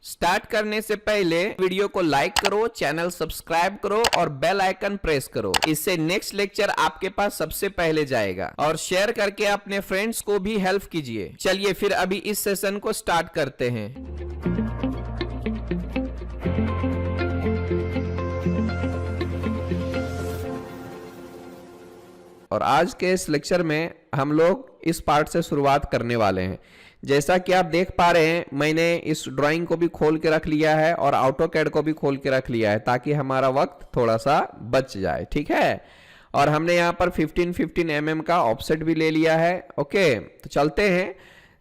Start करने से पहले वीडियो को लाइक करो, चैनल सब्सक्राइब करो और बेल आइकन प्रेस करो। इससे नेक्स्ट लेक्चर आपके पास सबसे पहले जाएगा। और शेयर करके अपने फ्रेंड्स को भी हेल्प कीजिए। चलिए फिर अभी इस सेशन को स्टार्ट करते हैं। और आज के इस लेक्चर में हम लोग इस पार्ट से शुरुआत करने वाले हैं। जैसा कि आप देख पा रहे हैं, मैंने इस ड्राइंग को भी खोल के रख लिया है और ऑटोकैड को भी खोल के रख लिया है ताकि हमारा वक्त थोड़ा सा बच जाए। ठीक है, और हमने यहाँ पर 15-15 mm का ऑफसेट भी ले लिया है। ओके, तो चलते हैं।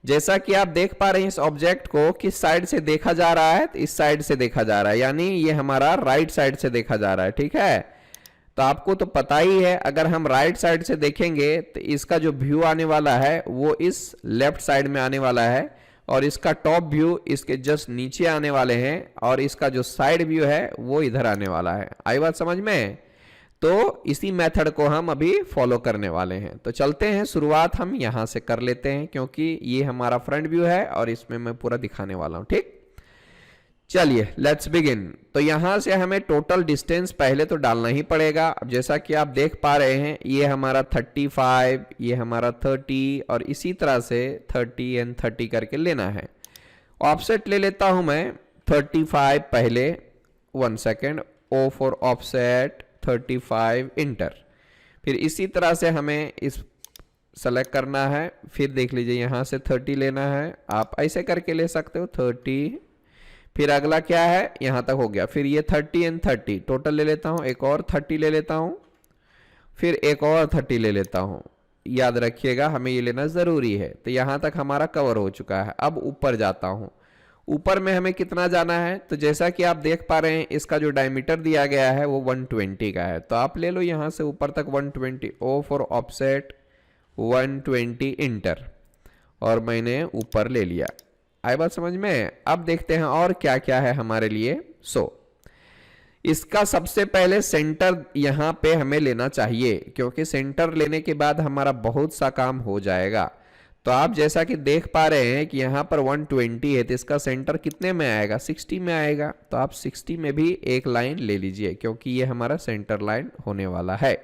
जैसा कि आप देख पा रहे हैं, इस ऑब्जेक्ट को किस साइड से देखा जा रहा है, तो इस साइड से देखा जा रहा है, यानी ये हमारा राइट साइड से देखा जा रहा है। ठीक है, तो आपको तो पता ही है, अगर हम राइट साइड से देखेंगे तो इसका जो व्यू आने वाला है वो इस लेफ्ट साइड में आने वाला है, और इसका टॉप व्यू इसके जस्ट नीचे आने वाले हैं, और इसका जो साइड व्यू है वो इधर आने वाला है। आई बात समझ में? तो इसी मेथड को हम अभी फॉलो करने वाले हैं। तो चलते हैं, शुरुआत हम यहां से कर लेते हैं क्योंकि ये हमारा फ्रंट व्यू है और इसमें मैं पूरा दिखाने वाला हूं। ठीक, चलिए लेट्स बिगिन। तो यहां से हमें टोटल डिस्टेंस पहले तो डालना ही पड़ेगा। अब जैसा कि आप देख पा रहे हैं, ये हमारा 35, ये हमारा 30, और इसी तरह से 30 और 30 करके लेना है। ऑफसेट ले लेता हूं मैं 35 पहले, 1 second, O for offset 35 inter. फिर इसी तरह से हमें इस सेलेक्ट करना है। फिर देख लीजिए यहां से 30 लेना है, आप ऐसे करके ले सकते हो 30। फिर अगला क्या है, यहां तक हो गया। फिर ये 30 और 30 टोटल ले लेता हूं, एक और 30 ले लेता हूं, फिर एक और 30 ले लेता हूं। याद रखिएगा हमें ये लेना जरूरी है। तो यहां तक हमारा कवर हो चुका है। अब ऊपर जाता हूं। ऊपर में हमें कितना जाना है, तो जैसा कि आप देख पा रहे हैं, इसका जो डायमीटर दिया गया है वो 120 का है। तो आप ले लो यहां से ऊपर तक 120, O फॉर ऑफसेट 120 इंटर, और मैंने ऊपर ले लिया। आई बात समझ में? अब देखते हैं और क्या क्या है हमारे लिए। इसका सबसे पहले सेंटर यहां पे हमें लेना चाहिए, क्योंकि सेंटर लेने के बाद हमारा बहुत सा काम हो जाएगा। तो आप जैसा कि देख पा रहे हैं कि यहां पर 120 है, तो इसका सेंटर कितने में आएगा, 60 में आएगा। तो आप 60 में भी एक लाइन ले लीजिए, क्योंकि ये हमारा सेंटर लाइन होने वाला है।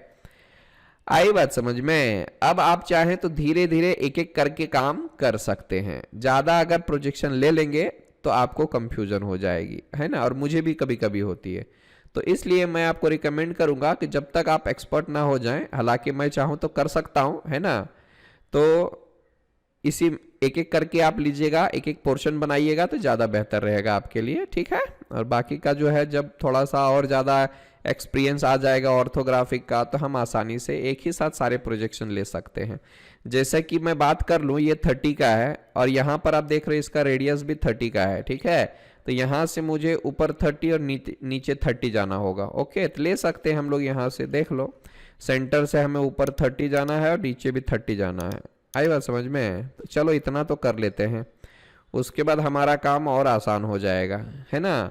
आई बात समझ में? अब आप चाहें तो धीरे धीरे एक एक करके काम कर सकते हैं। ज्यादा अगर प्रोजेक्शन ले लेंगे तो आपको कंफ्यूजन हो जाएगी, है ना, और मुझे भी कभी कभी होती है। तो इसलिए मैं आपको रिकमेंड करूंगा कि जब तक आप एक्सपर्ट ना हो जाएं, हालांकि मैं चाहूं तो कर सकता हूं, है ना, तो इसी एक एक करके आप लीजिएगा, एक एक पोर्शन बनाइएगा तो ज़्यादा बेहतर रहेगा आपके लिए। ठीक है, और बाकी का जो है, जब थोड़ा सा और ज़्यादा एक्सपीरियंस आ जाएगा ऑर्थोग्राफिक का, तो हम आसानी से एक ही साथ सारे प्रोजेक्शन ले सकते हैं। जैसे कि मैं बात कर लूँ, ये 30 का है और यहाँ पर आप देख रहे हैं इसका रेडियस भी 30 का है। ठीक है, तो यहाँ से मुझे ऊपर 30 और नीचे 30 जाना होगा। ओके, तो ले सकते हैं हम लोग यहाँ से, देख लो, सेंटर से हमें ऊपर 30 जाना है और नीचे भी 30 जाना है। आई बात समझ में? तो चलो इतना तो कर लेते हैं, उसके बाद हमारा काम और आसान हो जाएगा, है ना।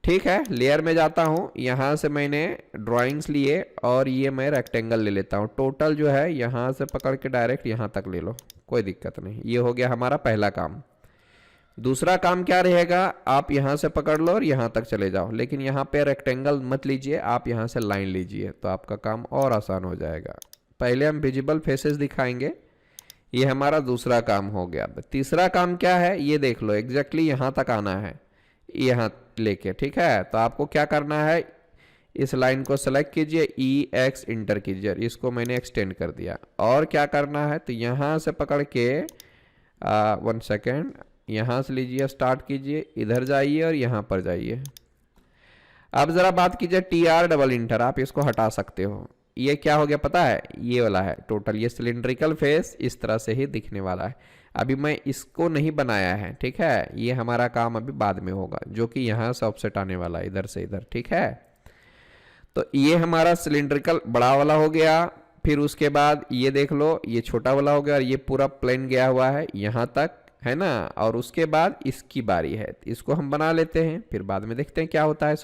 ठीक है, लेयर में जाता हूँ। यहाँ से मैंने ड्राइंग्स लिए और ये मैं रेक्टेंगल ले लेता हूँ। टोटल जो है यहाँ से पकड़ के डायरेक्ट यहाँ तक ले लो, कोई दिक्कत नहीं। ये हो गया हमारा पहला काम। दूसरा काम क्या रहेगा, आप यहाँ से पकड़ लो और यहाँ तक चले जाओ, लेकिन यहाँ पे रेक्टेंगल मत लीजिए, आप यहाँ से लाइन लीजिए, तो आपका काम और आसान हो जाएगा। पहले हम विजिबल फेसेस दिखाएंगे, ये हमारा दूसरा काम हो गया। तीसरा काम क्या है, ये देख लो, एग्जैक्टली यहाँ तक आना है, यहाँ लेके। ठीक है, तो आपको क्या करना है, इस लाइन को सेलेक्ट कीजिए, EX इंटर कीजिए, इसको मैंने एक्सटेंड कर दिया। और क्या करना है, तो यहाँ से पकड़ के 1 सेकेंड, यहाँ से लीजिए, स्टार्ट कीजिए, इधर जाइए और यहाँ पर जाइए। अब जरा बात कीजिए TR डबल इंटर, आप इसको हटा सकते हो। ये क्या हो गया पता है, ये वाला है टोटल, ये सिलिंड्रिकल फेस इस तरह से ही दिखने वाला है। अभी मैं इसको नहीं बनाया है, ठीक है, ये हमारा काम अभी बाद में होगा, जो कि यहाँ से ऑफसेट आने वाला है, इधर से इधर। ठीक है, तो ये हमारा सिलिंड्रिकल बड़ा वाला हो गया। फिर उसके बाद ये देख लो, ये छोटा वाला हो गया, और ये पूरा प्लेन गया हुआ है यहाँ तक, है ना। और उसके बाद इसकी बारी है, इसको हम बना लेते हैं, फिर बाद में देखते हैं क्या होता है।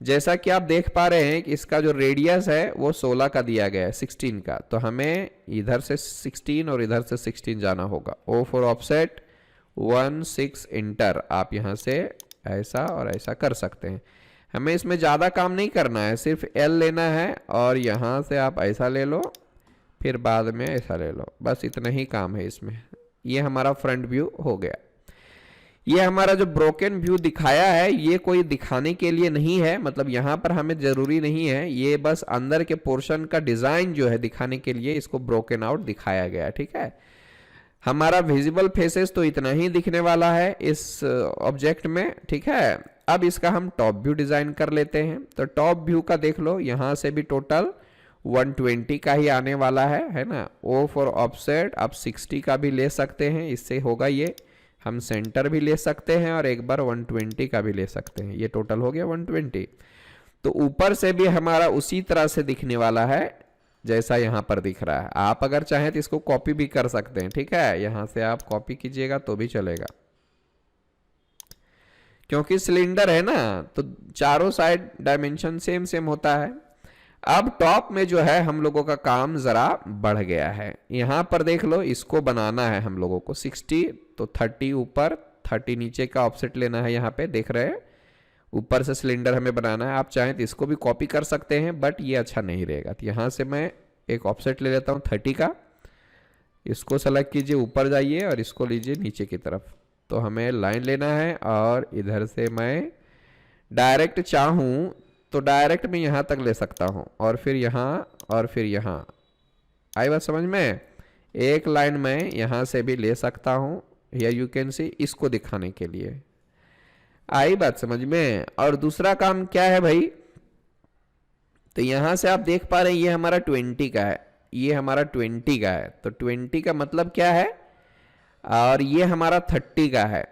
जैसा कि आप देख पा रहे हैं कि इसका जो रेडियस है वो 16 का दिया गया है, 16 का। तो हमें इधर से 16 और इधर से 16 जाना होगा। O फॉर ऑफसेट 16 इंटर, आप यहाँ से ऐसा और ऐसा कर सकते हैं। हमें इसमें ज़्यादा काम नहीं करना है, सिर्फ एल लेना है और यहाँ से आप ऐसा ले लो, फिर बाद में ऐसा ले लो, बस इतना ही काम है इसमें। ये हमारा फ्रंट व्यू हो गया। ये हमारा जो ब्रोकन व्यू दिखाया है ये कोई दिखाने के लिए नहीं है, मतलब यहाँ पर हमें ज़रूरी नहीं है, ये बस अंदर के पोर्शन का डिज़ाइन जो है दिखाने के लिए इसको ब्रोकन आउट दिखाया गया है। ठीक है, हमारा विजिबल फेसेस तो इतना ही दिखने वाला है इस ऑब्जेक्ट में। ठीक है, अब इसका हम टॉप व्यू डिज़ाइन कर लेते हैं। तो टॉप व्यू का देख लो, यहाँ से भी टोटल 120 का ही आने वाला है ना। ओ फॉर ऑफसेट आप 60 का भी ले सकते हैं, इससे होगा ये। हम सेंटर भी ले सकते हैं और एक बार 120 का भी ले सकते हैं, ये टोटल हो गया 120। तो ऊपर से भी हमारा उसी तरह से दिखने वाला है जैसा यहाँ पर दिख रहा है। आप अगर चाहें तो इसको कॉपी भी कर सकते हैं। ठीक है, यहाँ से आप कॉपी कीजिएगा तो भी चलेगा, क्योंकि सिलेंडर है ना तो चारों साइड डायमेंशन सेम सेम होता है। अब टॉप में जो है हम लोगों का काम जरा बढ़ गया है। यहाँ पर देख लो, इसको बनाना है हम लोगों को 60, तो 30 ऊपर 30 नीचे का ऑफसेट लेना है। यहाँ पे देख रहे हैं ऊपर से सिलेंडर हमें बनाना है। आप चाहें तो इसको भी कॉपी कर सकते हैं, बट ये अच्छा नहीं रहेगा। तो यहाँ से मैं एक ऑफसेट ले लेता हूँ 30 का, इसको सेलेक्ट कीजिए, ऊपर जाइए और इसको लीजिए नीचे की तरफ। तो हमें लाइन लेना है और इधर से मैं डायरेक्ट चाहूँ तो डायरेक्ट मैं यहाँ तक ले सकता हूँ और फिर यहाँ और फिर यहाँ। आई बात समझ में? एक लाइन मैं यहाँ से भी ले सकता हूँ, या यू कैन सी, इसको दिखाने के लिए। आई बात समझ में? और दूसरा काम क्या है भाई, तो यहाँ से आप देख पा रहे हैं ये हमारा 20 का है, ये हमारा 20 का है। तो 20 का मतलब क्या है, और ये हमारा 30 का है।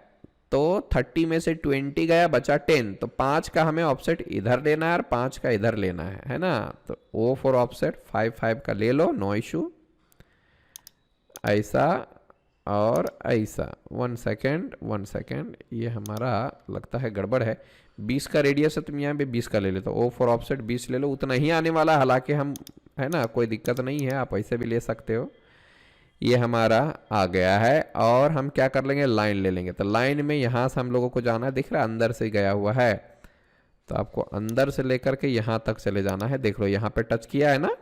तो 30 में से 20 गया, बचा 10। तो 5 का हमें ऑफसेट इधर लेना है और 5 का इधर लेना है ना। तो ओ फॉर ऑफसेट 5 का ले लो, नो इशू। ऐसा और ऐसा। 1 सेकेंड, ये हमारा लगता है गड़बड़ है। 20 का रेडियस है, तुम यहाँ पे 20 का ले लेते हो। ओ फॉर ऑफसेट 20 ले लो, उतना ही आने वाला। हालांकि हम, है ना, कोई दिक्कत नहीं है, आप ऐसे भी ले सकते हो। ये हमारा आ गया है और हम क्या कर लेंगे, लाइन ले लेंगे। तो लाइन में यहाँ से हम लोगों को जाना है, दिख रहा है अंदर से गया हुआ है। तो आपको अंदर से लेकर के यहाँ तक चले जाना है। देख लो यहाँ पे टच किया है ना,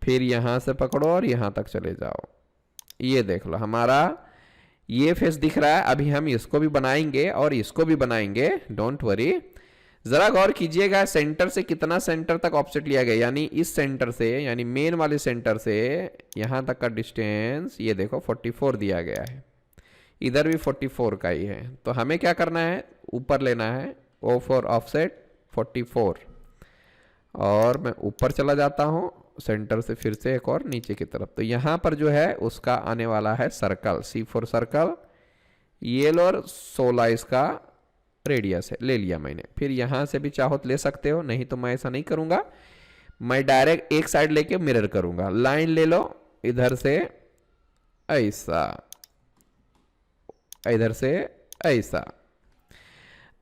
फिर यहाँ से पकड़ो और यहाँ तक चले जाओ। ये देख लो हमारा ये फेस दिख रहा है। अभी हम इसको भी बनाएंगे और इसको भी बनाएंगे, डोंट वरी। जरा गौर कीजिएगा सेंटर से कितना सेंटर तक ऑफसेट लिया गया, यानी इस सेंटर से, यानी मेन वाले सेंटर से यहाँ तक का डिस्टेंस ये देखो 44 दिया गया है। इधर भी 44 का ही है। तो हमें क्या करना है, ऊपर लेना है ओ फॉर ऑफसेट 44, और मैं ऊपर चला जाता हूँ सेंटर से, फिर से एक और नीचे की तरफ। तो यहाँ पर जो है उसका आने वाला है सर्कल, सी फॉर सर्कल। ये लो, और 16 इसका रेडियस है, ले लिया मैंने। फिर यहाँ से भी चाहो तो ले सकते हो, नहीं तो मैं ऐसा नहीं करूँगा, मैं डायरेक्ट एक साइड लेके मिरर करूँगा। लाइन ले लो इधर से ऐसा, इधर से ऐसा।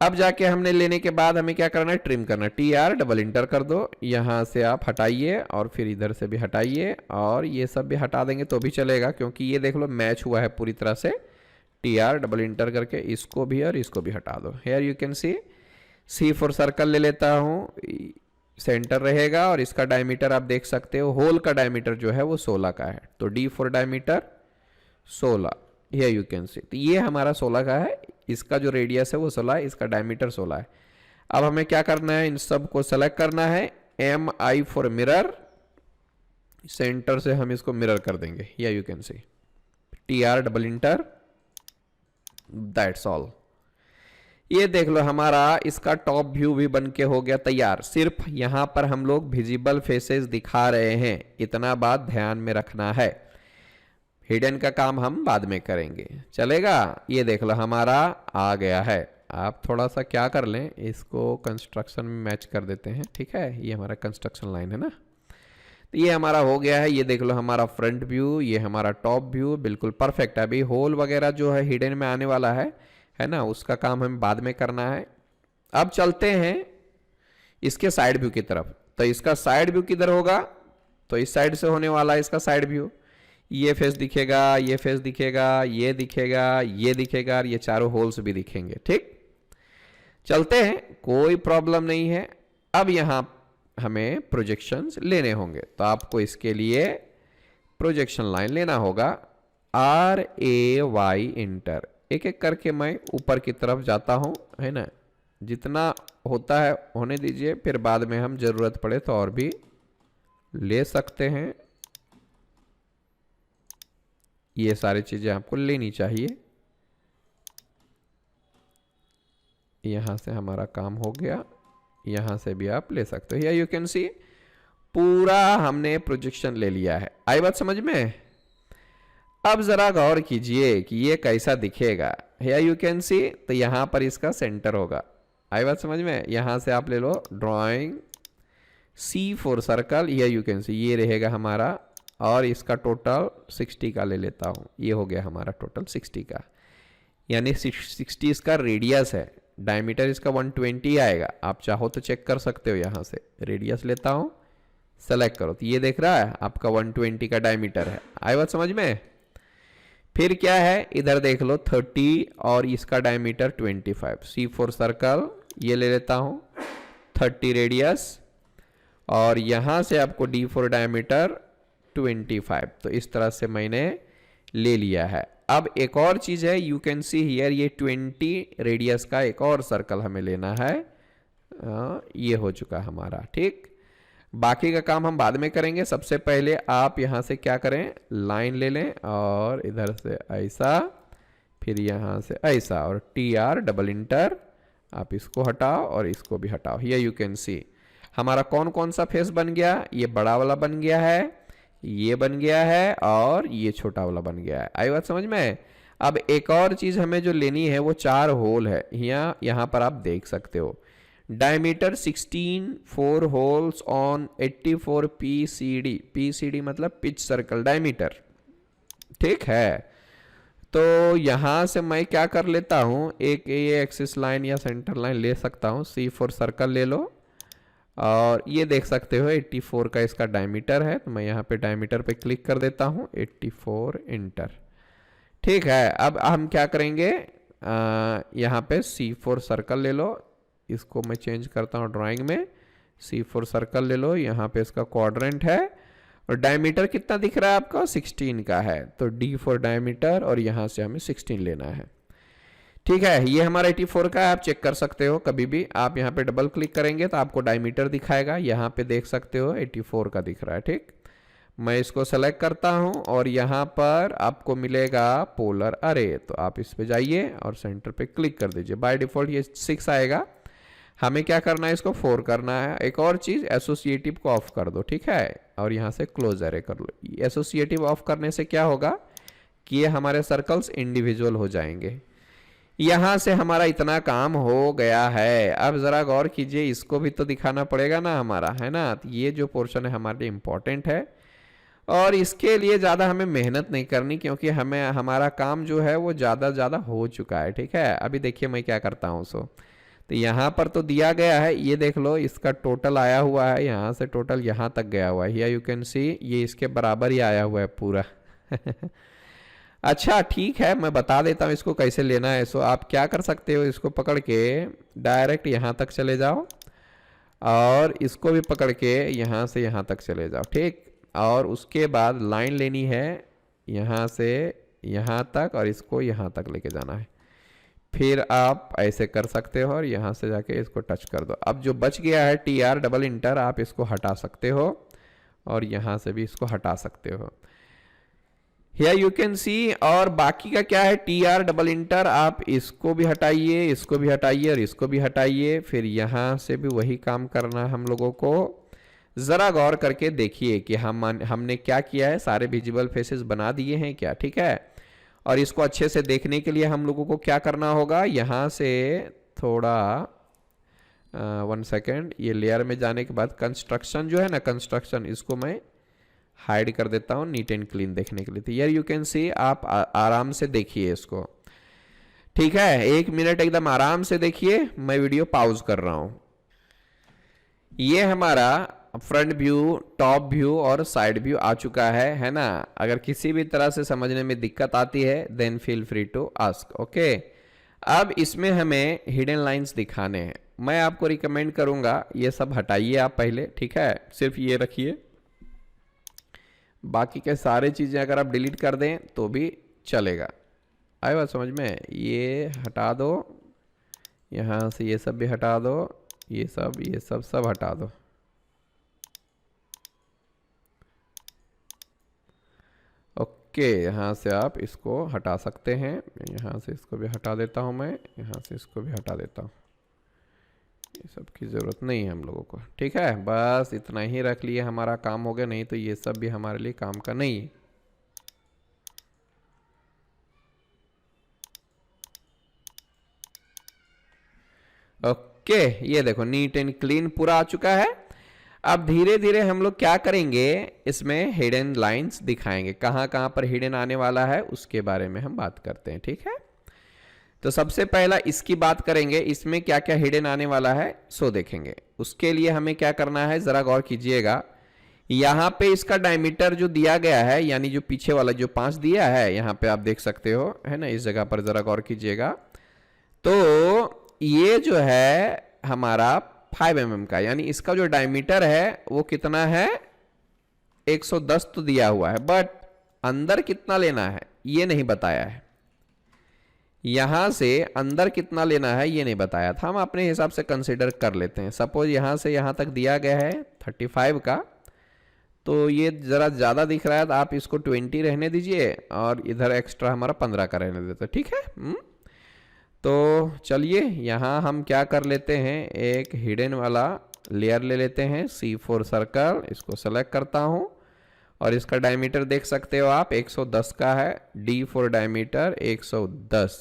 अब जाके हमने लेने के बाद हमें क्या करना है, ट्रिम करना है। TR डबल इंटर कर दो, यहाँ से आप हटाइए और फिर इधर से भी हटाइए, और ये सब भी हटा देंगे तो भी चलेगा, क्योंकि ये देख लो मैच हुआ है पूरी तरह से। TR डबल इंटर करके इसको भी और इसको भी हटा दो। Here you can see. C for circle ले लेता हूँ, सेंटर रहेगा, और इसका डायमीटर आप देख सकते हो, होल का डायमीटर जो है वो 16 का है। तो D for diameter 16, here you can see. तो ये हमारा 16 का है, इसका जो रेडियस है वो 16 है, इसका डायमीटर 16 है। अब हमें क्या करना है, इन सब को सेलेक्ट करना है। MI फॉर मिरर, सेंटर से हम इसको मिरर कर देंगे, या you can C. TR double inter, that's all. ये देख लो हमारा इसका टॉप व्यू भी बन के हो गया तैयार। सिर्फ यहाँ पर हम लोग विजिबल फेसेस दिखा रहे हैं, इतना बात ध्यान में रखना है। हिडन का काम हम बाद में करेंगे, चलेगा। ये देख लो हमारा आ गया है। आप थोड़ा सा क्या कर लें, इसको कंस्ट्रक्शन में मैच कर देते हैं, ठीक है। ये हमारा कंस्ट्रक्शन लाइन है ना, तो ये हमारा हो गया है। ये देख लो हमारा फ्रंट व्यू, ये हमारा टॉप व्यू, बिल्कुल परफेक्ट है। अभी होल वगैरह जो है हिडन में आने वाला है ना, उसका काम हमें बाद में करना है। अब चलते हैं इसके साइड व्यू की तरफ। तो इसका साइड व्यू किधर होगा, तो इस साइड से होने वाला है इसका साइड व्यू। ये फेस दिखेगा, ये फेस दिखेगा, ये दिखेगा, ये दिखेगा, और ये चारों होल्स भी दिखेंगे, ठीक। चलते हैं, कोई प्रॉब्लम नहीं है। अब यहां हमें प्रोजेक्शंस लेने होंगे, तो आपको इसके लिए प्रोजेक्शन लाइन लेना होगा। RAY इंटर, एक एक करके मैं ऊपर की तरफ जाता हूं, है ना। जितना होता है होने दीजिए, फिर बाद में हम जरूरत पड़े तो और भी ले सकते हैं। ये सारी चीजें आपको लेनी चाहिए। यहां से हमारा काम हो गया, यहां से भी आप ले सकते हो। यू कैन सी पूरा हमने प्रोजेक्शन ले लिया है। आई बात समझ में? अब जरा गौर कीजिए कि ये कैसा दिखेगा। यू कैन सी, तो यहां पर इसका सेंटर होगा। आई बात समझ में? यहां से आप ले लो drawing C4 circle, you can see ये रहेगा हमारा, और इसका टोटल 60 का ले लेता हूं। ये हो गया हमारा टोटल 60 का, यानी 60 इसका रेडियस है। डायमीटर इसका 120 आएगा। आप चाहो तो चेक कर सकते हो, यहां से रेडियस लेता हूं, सेलेक्ट करो, तो ये देख रहा है आपका 120 का डायमीटर है। आई बात समझ में? फिर क्या है, इधर देख लो 30 और इसका डायमीटर 25। C4 सर्कल ये ले लेता हूं, 30 रेडियस, और यहां से आपको D4 डायमीटर 25। तो इस तरह से मैंने ले लिया है। अब एक और चीज है, यू कैन सी हियर, ये 20 रेडियस का एक और सर्कल हमें लेना है। ये हो चुका हमारा, ठीक। बाकी का काम हम बाद में करेंगे। सबसे पहले आप यहां से क्या करें, लाइन ले लें, और इधर से ऐसा, फिर यहां से ऐसा, और TR डबल इंटर, आप इसको हटाओ और इसको भी हटाओ। हियर यू कैन सी हमारा कौन कौन सा फेस बन गया। ये बड़ा वाला बन गया है, ये बन गया है, और ये छोटा वाला बन गया है। आई बात समझ में? अब एक और चीज हमें जो लेनी है वो 4 होल है। यहां पर आप देख सकते हो diameter 16, 4 holes on 84 PCD। PCD मतलब पिच सर्कल डायमीटर, ठीक है। तो यहां से मैं क्या कर लेता हूं, एक ये एक्सिस लाइन या सेंटर लाइन ले सकता हूं। C4 सर्कल ले लो, और ये देख सकते हो 84 का इसका डायमीटर है। तो मैं यहाँ पे डायमीटर पे क्लिक कर देता हूँ, 84 इंटर, ठीक है। अब हम क्या करेंगे, यहाँ पे C4 सर्कल ले लो, इसको मैं चेंज करता हूँ ड्राइंग में। C4 सर्कल ले लो, यहाँ पे इसका क्वाड्रेंट है, और डायमीटर कितना दिख रहा है आपका, 16 का है। तो D4 डायमीटर, और यहाँ से हमें 16 लेना है, ठीक है। ये हमारा 84 का है, आप चेक कर सकते हो कभी भी। आप यहाँ पे डबल क्लिक करेंगे तो आपको डायमीटर दिखाएगा। यहाँ पे देख सकते हो 84 का दिख रहा है, ठीक। मैं इसको सेलेक्ट करता हूँ, और यहाँ पर आपको मिलेगा पोलर अरे, तो आप इस पे जाइए और सेंटर पे क्लिक कर दीजिए। बाय डिफॉल्ट ये 6 आएगा, हमें क्या करना है, इसको 4 करना है। एक और चीज, एसोसिएटिव को ऑफ कर दो, ठीक है, और यहाँ से क्लोज अरे कर लो। एसोसिएटिव ऑफ करने से क्या होगा कि ये हमारे सर्कल्स इंडिविजुअल हो जाएंगे। यहां से हमारा इतना काम हो गया है। अब जरा गौर कीजिए, इसको भी तो दिखाना पड़ेगा ना हमारा, है ना। तो ये जो पोर्शन है हमारे लिए इंपॉर्टेंट है, और इसके लिए ज़्यादा हमें मेहनत नहीं करनी, क्योंकि हमें हमारा काम जो है वो ज़्यादा हो चुका है, ठीक है। अभी देखिए मैं क्या करता हूँ। तो यहाँ पर तो दिया गया है, ये देख लो इसका टोटल आया हुआ है, यहाँ से टोटल यहाँ तक गया हुआ है। हियर यू कैन सी ये इसके बराबर ही आया हुआ है पूरा। अच्छा ठीक है, मैं बता देता हूँ इसको कैसे लेना है। सो आप क्या कर सकते हो, इसको पकड़ के डायरेक्ट यहाँ तक चले जाओ, और इसको भी पकड़ के यहाँ से यहाँ तक चले जाओ, ठीक। और उसके बाद लाइन लेनी है यहाँ से यहाँ तक, और इसको यहाँ तक लेके जाना है। फिर आप ऐसे कर सकते हो, और यहाँ से जाके इसको टच कर दो। अब जो बच गया है TR डबल इंटर, आप इसको हटा सकते हो, और यहाँ से भी इसको हटा सकते हो। Here you can see। और बाकी का क्या है, TR डबल इंटर, आप इसको भी हटाइए, इसको भी हटाइए, और इसको भी हटाइए। फिर यहाँ से भी वही काम करना है हम लोगों को। जरा गौर करके देखिए कि हमने क्या किया है, सारे विजिबल फेसेस बना दिए हैं क्या, ठीक है। और इसको अच्छे से देखने के लिए हम लोगों को क्या करना होगा, यहाँ से थोड़ा 1 सेकेंड, ये लेयर में जाने के बाद कंस्ट्रक्शन जो है ना, कंस्ट्रक्शन, इसको मैं हाइड कर देता हूं नीट एंड क्लीन देखने के लिए। तो यार यू कैन सी, आप आराम से देखिए इसको, ठीक है। 1 मिनट एकदम आराम से देखिए, मैं वीडियो पॉज कर रहा हूं। ये हमारा फ्रंट व्यू, टॉप व्यू और साइड व्यू आ चुका है ना। अगर किसी भी तरह से समझने में दिक्कत आती है then feel free to ask, okay. अब इसमें हमें हिडन लाइंस दिखाने हैं। मैं आपको रिकमेंड करूंगा ये सब हटाइए आप पहले, ठीक है, सिर्फ ये रखिए, बाकी के सारे चीज़ें अगर आप डिलीट कर दें तो भी चलेगा। आई बात समझ में? ये हटा दो, यहाँ से ये सब भी हटा दो, ये सब हटा दो। ओके, यहाँ से आप इसको हटा सकते हैं, यहाँ से इसको भी हटा देता हूँ मैं, यहाँ से इसको भी हटा देता हूँ, ये सब की ज़रूरत नहीं है हम लोगों को, ठीक है। बस इतना ही रख लिए, हमारा काम हो गया, नहीं तो ये सब भी हमारे लिए काम का नहीं है। ओके, ये देखो नीट एंड क्लीन पूरा आ चुका है। अब धीरे धीरे हम लोग क्या करेंगे, इसमें हिडन लाइंस दिखाएंगे, कहाँ कहाँ पर हिडन आने वाला है उसके बारे में हम बात करते हैं, ठीक है। तो सबसे पहला इसकी बात करेंगे, इसमें क्या क्या हिडन आने वाला है सो देखेंगे। उसके लिए हमें क्या करना है, जरा गौर कीजिएगा, यहाँ पे इसका डायमीटर जो दिया गया है, यानी जो पीछे वाला जो 5 दिया है, यहाँ पे आप देख सकते हो, है ना, इस जगह पर जरा गौर कीजिएगा। तो ये जो है हमारा 5 mm का, यानी इसका जो डायमीटर है वो कितना है, 110 तो दिया हुआ है, बट अंदर कितना लेना है ये नहीं बताया है। यहां से अंदर कितना लेना है ये नहीं बताया था, हम अपने हिसाब से कंसीडर कर लेते हैं। सपोज यहां से यहां तक दिया गया है 35 का, तो ये ज़रा ज़्यादा दिख रहा है, तो आप इसको 20 रहने दीजिए और इधर एक्स्ट्रा हमारा 15 का रहने देते, ठीक है। तो चलिए यहाँ हम क्या कर लेते हैं, एक हिडन वाला लेयर ले लेते हैं, C4 सर्कल, इसको सेलेक्ट करता हूँ और इसका डायमीटर देख सकते हो आप 110 का है, D4 डायमीटर 110,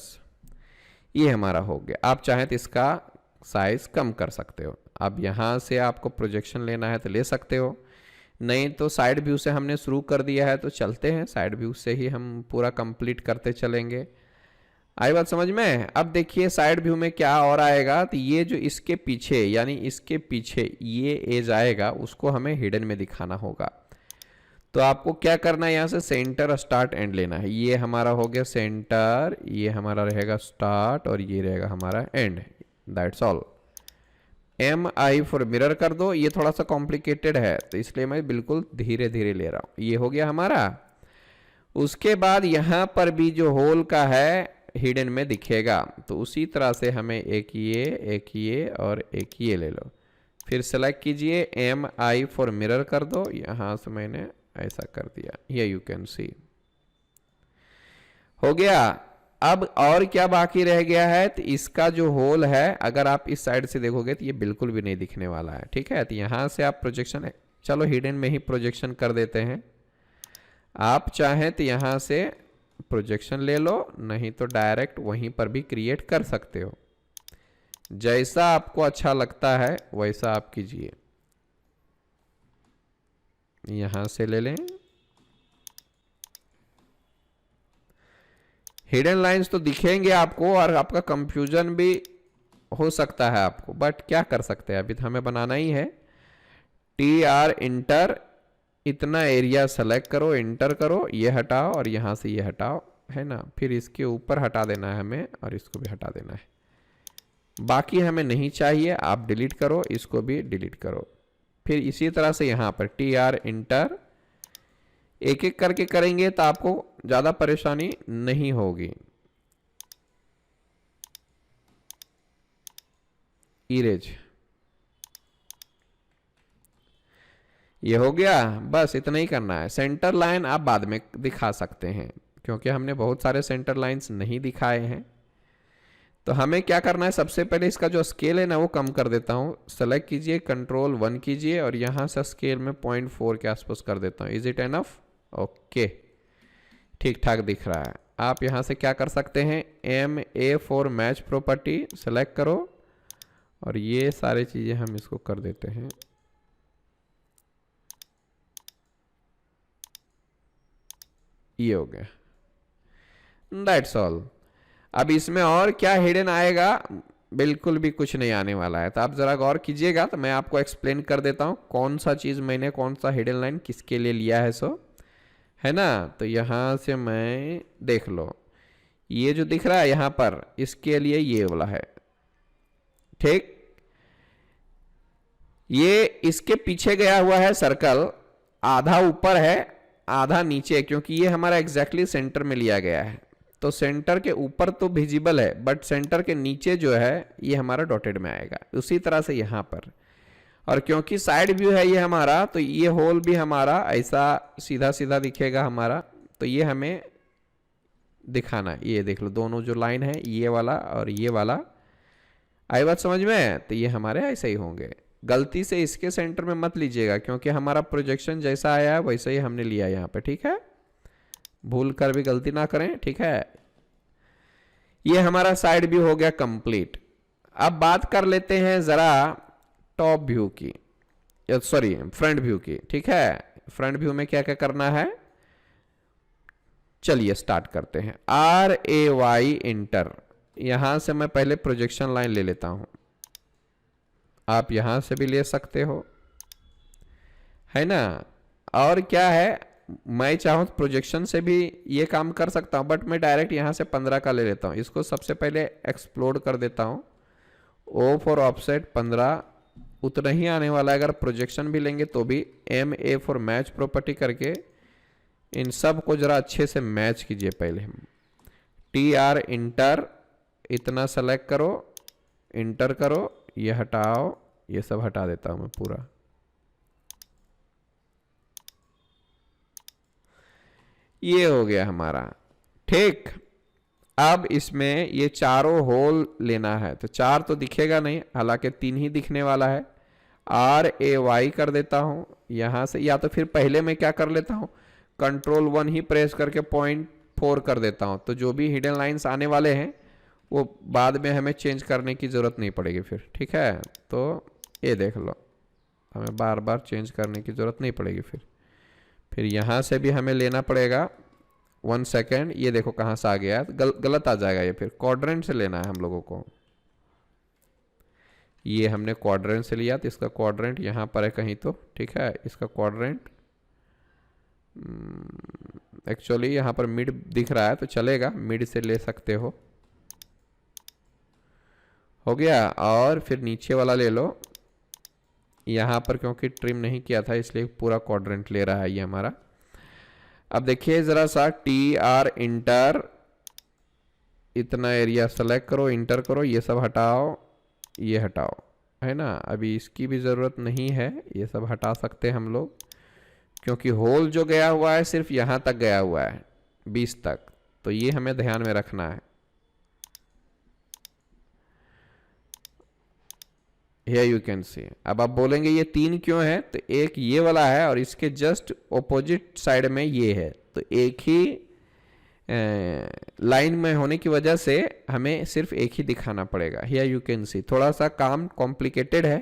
ये हमारा हो गया। आप चाहें तो इसका साइज कम कर सकते हो। अब यहाँ से आपको प्रोजेक्शन लेना है तो ले सकते हो, नहीं तो साइड व्यू से हमने शुरू कर दिया है, तो चलते हैं साइड व्यू से ही हम पूरा कंप्लीट करते चलेंगे। आई बात समझ में? अब देखिए साइड व्यू में क्या और आएगा, तो ये जो इसके पीछे, यानी इसके पीछे ये एज आएगा, उसको हमें हिडन में दिखाना होगा। तो आपको क्या करना है, यहाँ से सेंटर स्टार्ट एंड लेना है। ये हमारा हो गया सेंटर, ये हमारा रहेगा स्टार्ट और ये रहेगा हमारा and, that's all. MI for mirror कर दो, ये थोड़ा सा कॉम्प्लिकेटेड है तो इसलिए मैं बिल्कुल धीरे धीरे ले रहा हूँ। ये हो गया हमारा। उसके बाद यहाँ पर भी जो होल का है हिडन में दिखेगा, तो उसी तरह से हमें एक ये और एक ये ले लो, फिर सेलेक्ट कीजिए, MI फॉर मिरर कर दो, यहाँ से मैंने ऐसा कर दिया, ये यू कैन सी हो गया। अब और क्या बाकी रह गया है, तो इसका जो होल है अगर आप इस साइड से देखोगे तो ये बिल्कुल भी नहीं दिखने वाला है, ठीक है। तो यहाँ से आप प्रोजेक्शन, चलो हिडन में ही प्रोजेक्शन कर देते हैं। आप चाहें तो यहाँ से प्रोजेक्शन ले लो, नहीं तो डायरेक्ट वहीं पर भी क्रिएट कर सकते हो, जैसा आपको अच्छा लगता है वैसा आप कीजिए। यहां से ले लें, हिडन लाइंस तो दिखेंगे आपको और आपका कंफ्यूजन भी हो सकता है आपको, बट क्या कर सकते हैं, अभी तो हमें बनाना ही है। TR इंटर, इतना एरिया सेलेक्ट करो, इंटर करो, ये हटाओ और यहाँ से ये हटाओ, है ना, फिर इसके ऊपर हटा देना है हमें और इसको भी हटा देना है, बाकी हमें नहीं चाहिए, आप डिलीट करो, इसको भी डिलीट करो। फिर इसी तरह से यहाँ पर TR इंटर, एक एक करके करेंगे तो आपको ज़्यादा परेशानी नहीं होगी। इरेज, ये हो गया, बस इतना ही करना है। सेंटर लाइन आप बाद में दिखा सकते हैं, क्योंकि हमने बहुत सारे सेंटर लाइंस नहीं दिखाए हैं। तो हमें क्या करना है, सबसे पहले इसका जो स्केल है ना वो कम कर देता हूँ, सेलेक्ट कीजिए, कंट्रोल 1 कीजिए और यहाँ से स्केल में 0.4 के आसपास कर देता हूँ। Is it enough? ओके, ठीक ठाक दिख रहा है। आप यहाँ से क्या कर सकते हैं, MA for match property select करो और ये सारी चीज़ें हम इसको कर देते हैं। ये हो गया, दैट्स ऑल। अब इसमें और क्या हिडन आएगा, बिल्कुल भी कुछ नहीं आने वाला है। तो आप ज़रा गौर कीजिएगा, तो मैं आपको एक्सप्लेन कर देता हूँ कौन सा चीज़ मैंने, कौन सा हिडन लाइन किसके लिए लिया है, सो है ना। तो यहाँ से मैं देख लो, ये जो दिख रहा है यहां पर, इसके लिए ये वाला है, ठीक। ये इसके पीछे गया हुआ है सर्कल, आधा ऊपर है आधा नीचे, क्योंकि ये हमारा एग्जैक्टली सेंटर में लिया गया है। तो सेंटर के ऊपर तो विजिबल है, बट सेंटर के नीचे जो है ये हमारा डॉटेड में आएगा। उसी तरह से यहां पर, और क्योंकि साइड व्यू है ये हमारा, तो ये होल भी हमारा ऐसा सीधा सीधा दिखेगा हमारा। तो ये हमें दिखाना, ये देख लो दोनों जो लाइन है, ये वाला और ये वाला, आई बात समझ में? तो ये हमारे ऐसे ही होंगे। गलती से इसके सेंटर में मत लीजिएगा, क्योंकि हमारा प्रोजेक्शन जैसा आया है वैसे ही हमने लिया यहाँ पे, ठीक है। भूल कर भी गलती ना करें, ठीक है। ये हमारा साइड व्यू हो गया कंप्लीट। अब बात कर लेते हैं जरा टॉप व्यू की, सॉरी फ्रंट व्यू की, ठीक है। फ्रंट व्यू में क्या क्या करना है, चलिए स्टार्ट करते हैं। RAY इंटर, यहां से मैं पहले प्रोजेक्शन लाइन ले लेता हूं, आप यहां से भी ले सकते हो, है ना। और क्या है, मैं चाहूं तो प्रोजेक्शन से भी ये काम कर सकता हूं, बट मैं डायरेक्ट यहां से 15 का ले लेता हूं। इसको सबसे पहले एक्सप्लोड कर देता हूं। O फॉर ऑफसेट 15 उतना ही आने वाला है। अगर प्रोजेक्शन भी लेंगे तो भी MA फॉर मैच प्रॉपर्टी करके इन सब को जरा अच्छे से मैच कीजिए। पहले हम TR इंटर इतना सेलेक्ट करो, इंटर करो, ये हटाओ, ये सब हटा देता हूं मैं पूरा। ये हो गया हमारा, ठीक। अब इसमें ये चारों होल लेना है, तो 4 तो दिखेगा नहीं, हालांकि 3 ही दिखने वाला है। RAY कर देता हूं यहां से, या तो फिर पहले मैं क्या कर लेता हूं, Ctrl 1 ही प्रेस करके 0.4 कर देता हूं। तो जो भी हिडन लाइंस आने वाले हैं वो बाद में हमें चेंज करने की ज़रूरत नहीं पड़ेगी फिर, ठीक है। तो ये देख लो, हमें बार बार चेंज करने की ज़रूरत नहीं पड़ेगी फिर यहाँ से भी हमें लेना पड़ेगा। 1 सेकेंड, ये देखो कहाँ से आ गया, गलत आ जाएगा ये, फिर क्वाड्रेंट से लेना है हम लोगों को। ये हमने क्वाड्रेंट से लिया, तो इसका क्वाड्रेंट यहाँ पर है कहीं तो, ठीक है। इसका क्वाड्रेंट एक्चुअली यहाँ पर मिड दिख रहा है तो चलेगा, मिड से ले सकते हो गया। और फिर नीचे वाला ले लो, यहाँ पर क्योंकि ट्रिम नहीं किया था इसलिए पूरा क्वाड्रेंट ले रहा है ये हमारा। अब देखिए जरा सा, TR इंटर इतना एरिया सेलेक्ट करो, इंटर करो, ये सब हटाओ, ये हटाओ, है ना। अभी इसकी भी ज़रूरत नहीं है, ये सब हटा सकते हैं हम लोग, क्योंकि होल जो गया हुआ है सिर्फ यहाँ तक गया हुआ है 20 तक, तो ये हमें ध्यान में रखना है। Here you can see। अब आप बोलेंगे ये 3 क्यों है, तो एक ये वाला है और इसके जस्ट ऑपोजिट साइड में ये है, तो एक ही लाइन में होने की वजह से हमें सिर्फ एक ही दिखाना पड़ेगा। Here you can see थोड़ा सा काम कॉम्प्लिकेटेड है,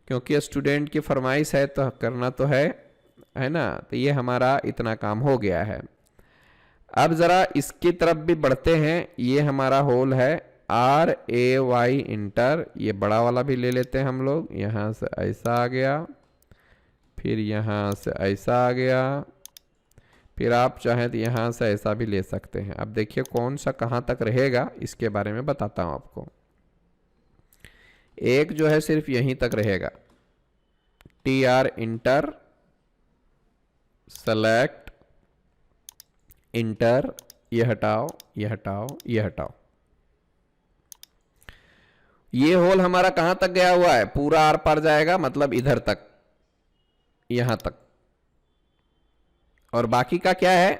क्योंकि स्टूडेंट की फरमाइश है तो करना तो है ना। तो ये हमारा इतना काम हो गया है। अब ज़रा इसकी तरफ भी बढ़ते हैं। ये हमारा होल है RAY इंटर, ये बड़ा वाला भी ले लेते हैं हम लोग। यहाँ से ऐसा आ गया, फिर यहाँ से ऐसा आ गया, फिर आप चाहें तो यहाँ से ऐसा भी ले सकते हैं। अब देखिए कौन सा कहाँ तक रहेगा, इसके बारे में बताता हूँ आपको। एक जो है सिर्फ यहीं तक रहेगा, TR इंटर सेलेक्ट इंटर, ये हटाओ, ये हटाओ, ये हटाओ। ये होल हमारा कहां तक गया हुआ है, पूरा आर पार जाएगा, मतलब इधर तक, यहां तक। और बाकी का क्या है,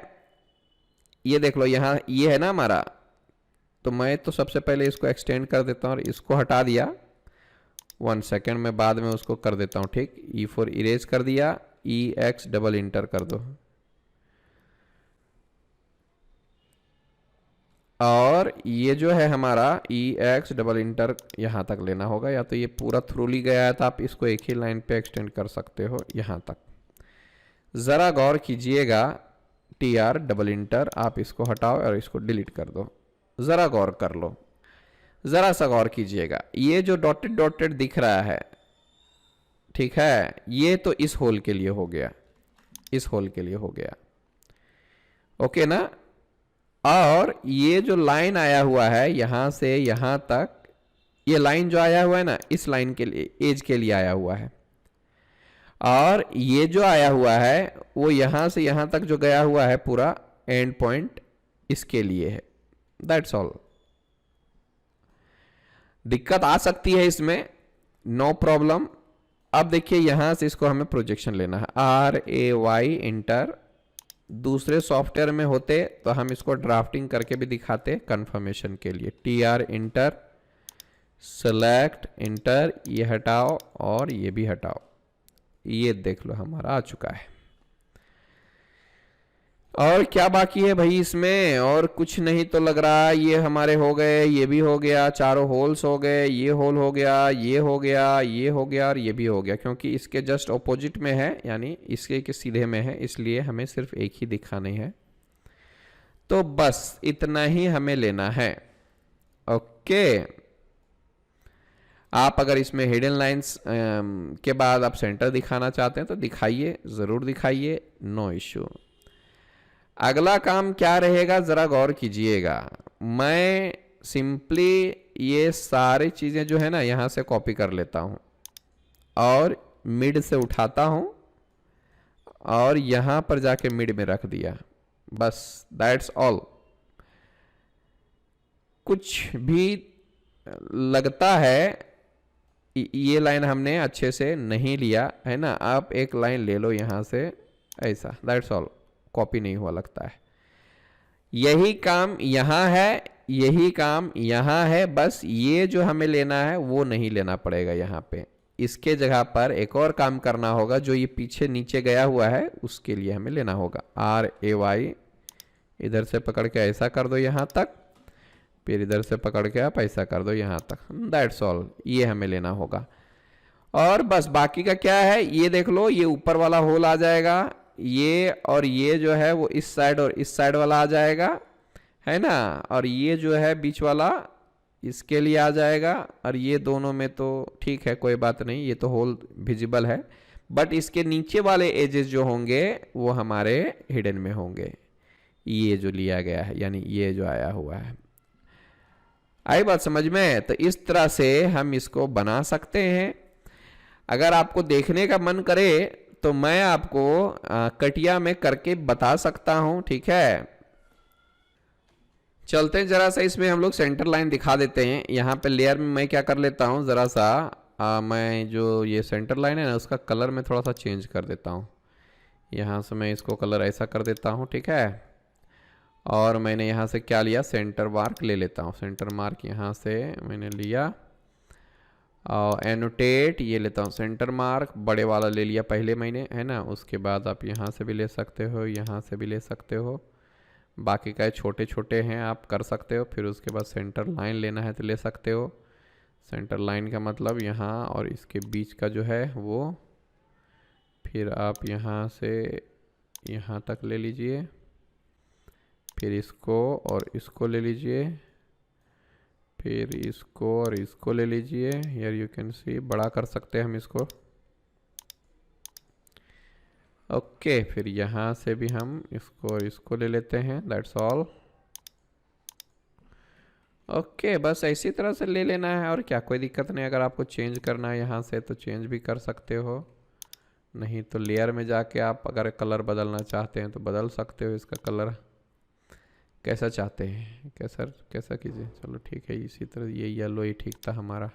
ये देख लो, यहां ये है ना हमारा, तो मैं तो सबसे पहले इसको एक्सटेंड कर देता हूं और इसको हटा दिया। 1 सेकेंड में बाद में उसको कर देता हूं, ठीक। E फॉर इरेज कर दिया, EX डबल इंटर कर दो, और ये जो है हमारा EX डबल इंटर यहाँ तक लेना होगा, या तो ये पूरा थ्रूली गया है तो आप इसको एक ही लाइन पे एक्सटेंड कर सकते हो यहाँ तक। ज़रा गौर कीजिएगा, TR डबल इंटर, आप इसको हटाओ और इसको डिलीट कर दो। ज़रा गौर कर लो, ज़रा सा गौर कीजिएगा। ये जो डॉटेड डॉटेड दिख रहा है, ठीक है, ये तो इस होल के लिए हो गया, इस होल के लिए हो गया, ओके ना। और ये जो लाइन आया हुआ है यहां से यहां तक, ये लाइन जो आया हुआ है ना, इस लाइन के लिए, एज के लिए आया हुआ है। और ये जो आया हुआ है वो यहां से यहां तक जो गया हुआ है पूरा एंड पॉइंट, इसके लिए है। That's all. दिक्कत आ सकती है इसमें, नो प्रॉब्लम। अब देखिए यहां से इसको हमें प्रोजेक्शन लेना है, RAY इंटर। दूसरे सॉफ्टवेयर में होते तो हम इसको ड्राफ्टिंग करके भी दिखाते कंफर्मेशन के लिए। TR इंटर, सेलेक्ट इंटर, ये हटाओ और ये भी हटाओ। ये देख लो हमारा आ चुका है। और क्या बाकी है भाई इसमें? और कुछ नहीं तो लग रहा। ये हमारे हो गए, ये भी हो गया, चारों होल्स हो गए, ये होल हो गया, ये हो गया, ये हो गया और ये भी हो गया। क्योंकि इसके जस्ट ऑपोजिट में है, यानी इसके के सीधे में है, इसलिए हमें सिर्फ एक ही दिखाने हैं। तो बस इतना ही हमें लेना है। ओके। आप अगर इसमें हिडन लाइंस के बाद आप सेंटर दिखाना चाहते हैं तो दिखाइए, ज़रूर दिखाइए, नो इश्यू। अगला काम क्या रहेगा ज़रा गौर कीजिएगा। मैं सिंपली ये सारी चीज़ें जो है ना यहाँ से कॉपी कर लेता हूँ और मिड से उठाता हूँ और यहाँ पर जाके मिड में रख दिया, बस दैट्स ऑल। कुछ भी लगता है ये लाइन हमने अच्छे से नहीं लिया है ना, आप एक लाइन ले लो यहाँ से ऐसा, दैट्स ऑल। कॉपी नहीं हुआ लगता है। यही काम यहाँ है, यही काम यहाँ है, बस ये जो हमें लेना है वो नहीं लेना पड़ेगा यहाँ पे। इसके जगह पर एक और काम करना होगा, जो ये पीछे नीचे गया हुआ है उसके लिए हमें लेना होगा। RAY इधर से पकड़ के ऐसा कर दो यहाँ तक, फिर इधर से पकड़ के आप ऐसा कर दो यहाँ तक, दैट्स ऑल। ये हमें लेना होगा और बस बाकी का क्या है ये देख लो। ये ऊपर वाला होल आ जाएगा, ये और ये जो है वो इस साइड और इस साइड वाला आ जाएगा, है ना। और ये जो है बीच वाला इसके लिए आ जाएगा। और ये दोनों में तो ठीक है, कोई बात नहीं, ये तो होल विजिबल है। बट इसके नीचे वाले एजेस जो होंगे वो हमारे हिडन में होंगे। ये जो लिया गया है, यानी ये जो आया हुआ है। आई बात समझ में? तो इस तरह से हम इसको बना सकते हैं। अगर आपको देखने का मन करे तो मैं आपको कटिया में करके बता सकता हूं, ठीक है। चलते हैं जरा सा, इसमें हम लोग सेंटर लाइन दिखा देते हैं। यहाँ पे लेयर में मैं क्या कर लेता हूँ, ज़रा सा मैं जो ये सेंटर लाइन है ना उसका कलर में थोड़ा सा चेंज कर देता हूँ। यहाँ से मैं इसको कलर ऐसा कर देता हूँ, ठीक है। और मैंने यहाँ से क्या लिया, सेंटर मार्क ले लेता हूँ। सेंटर मार्क यहाँ से मैंने लिया और एनोटेट ये लेता हूँ। सेंटर मार्क बड़े वाला ले लिया पहले मैंने, है ना। उसके बाद आप यहाँ से भी ले सकते हो, यहाँ से भी ले सकते हो, बाकी का छोटे छोटे हैं आप कर सकते हो। फिर उसके बाद सेंटर लाइन लेना है तो ले सकते हो। सेंटर लाइन का मतलब यहाँ और इसके बीच का जो है वो, फिर आप यहाँ से यहाँ तक ले लीजिए, फिर इसको और इसको ले लीजिए, फिर इसको और इसको ले लीजिए। यार यू कैन सी, बड़ा कर सकते हैं हम इसको। ओके, फिर यहाँ से भी हम इसको और इसको ले लेते हैं, दैट्स ऑल। ओके, बस इसी तरह से ले लेना है और क्या, कोई दिक्कत नहीं। अगर आपको चेंज करना है यहाँ से तो चेंज भी कर सकते हो, नहीं तो लेयर में जाके आप अगर कलर बदलना चाहते हैं तो बदल सकते हो। इसका कलर कैसा चाहते हैं, कैसा कीजिए। चलो ठीक है, इसी तरह ये येलो ही ठीक था हमारा,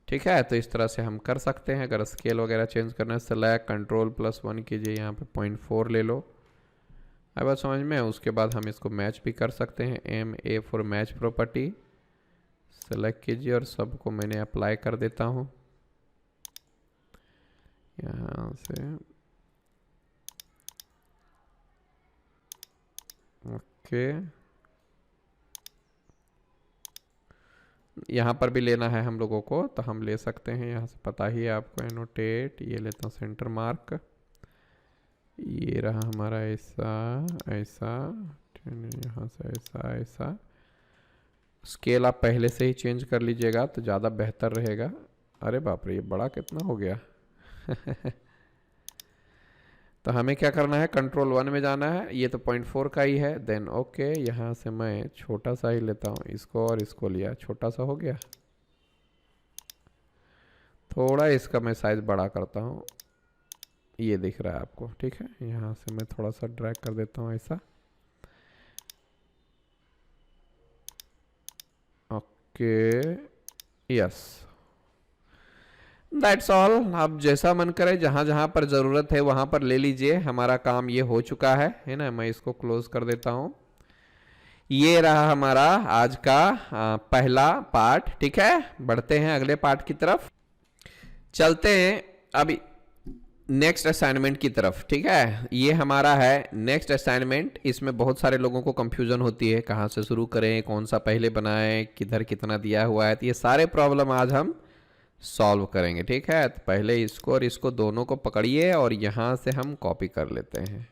ठीक है। तो इस तरह से हम कर सकते हैं। अगर स्केल वगैरह चेंज करना है, सेलेक्ट Ctrl+1 कीजिए, यहाँ पे 0.4 ले लो। अब बात समझ में। उसके बाद हम इसको मैच भी कर सकते हैं, MA for match property select कीजिए और सबको मैंने अप्लाई कर देता हूँ यहाँ से। ओके, यहाँ पर भी लेना है हम लोगों को तो हम ले सकते हैं, यहाँ से पता ही है आपको। एनोटेट ये लेता हूँ, सेंटर मार्क ये रहा हमारा, ऐसा ऐसा, यहाँ से ऐसा ऐसा। स्केल आप पहले से ही चेंज कर लीजिएगा तो ज़्यादा बेहतर रहेगा। अरे बाप रे, ये बड़ा कितना हो गया। तो हमें क्या करना है, कंट्रोल 1 में जाना है। ये तो 0.4 का ही है, देन ओके। यहाँ से मैं छोटा सा ही लेता हूँ, इसको और इसको लिया, छोटा सा हो गया। थोड़ा इसका मैं साइज बड़ा करता हूँ, ये दिख रहा है आपको, ठीक है। यहाँ से मैं थोड़ा सा ड्रैग कर देता हूँ ऐसा, ओके, यस, दैट्स ऑल। आप जैसा मन करे, जहाँ जहाँ पर ज़रूरत है वहाँ पर ले लीजिए। हमारा काम ये हो चुका है ना। मैं इसको क्लोज कर देता हूँ। ये रहा हमारा आज का पहला पार्ट, ठीक है। बढ़ते हैं अगले पार्ट की तरफ, चलते हैं अभी नेक्स्ट असाइनमेंट की तरफ, ठीक है। ये हमारा है नेक्स्ट असाइनमेंट। इसमें बहुत सारे लोगों को कंफ्यूजन होती है, कहाँ से शुरू करें, कौन सा पहले बनाएं, किधर कितना दिया हुआ है। तो ये सारे प्रॉब्लम आज हम सॉल्व करेंगे, ठीक है। तो पहले इसको और इसको दोनों को पकड़िए और यहाँ से हम कॉपी कर लेते हैं,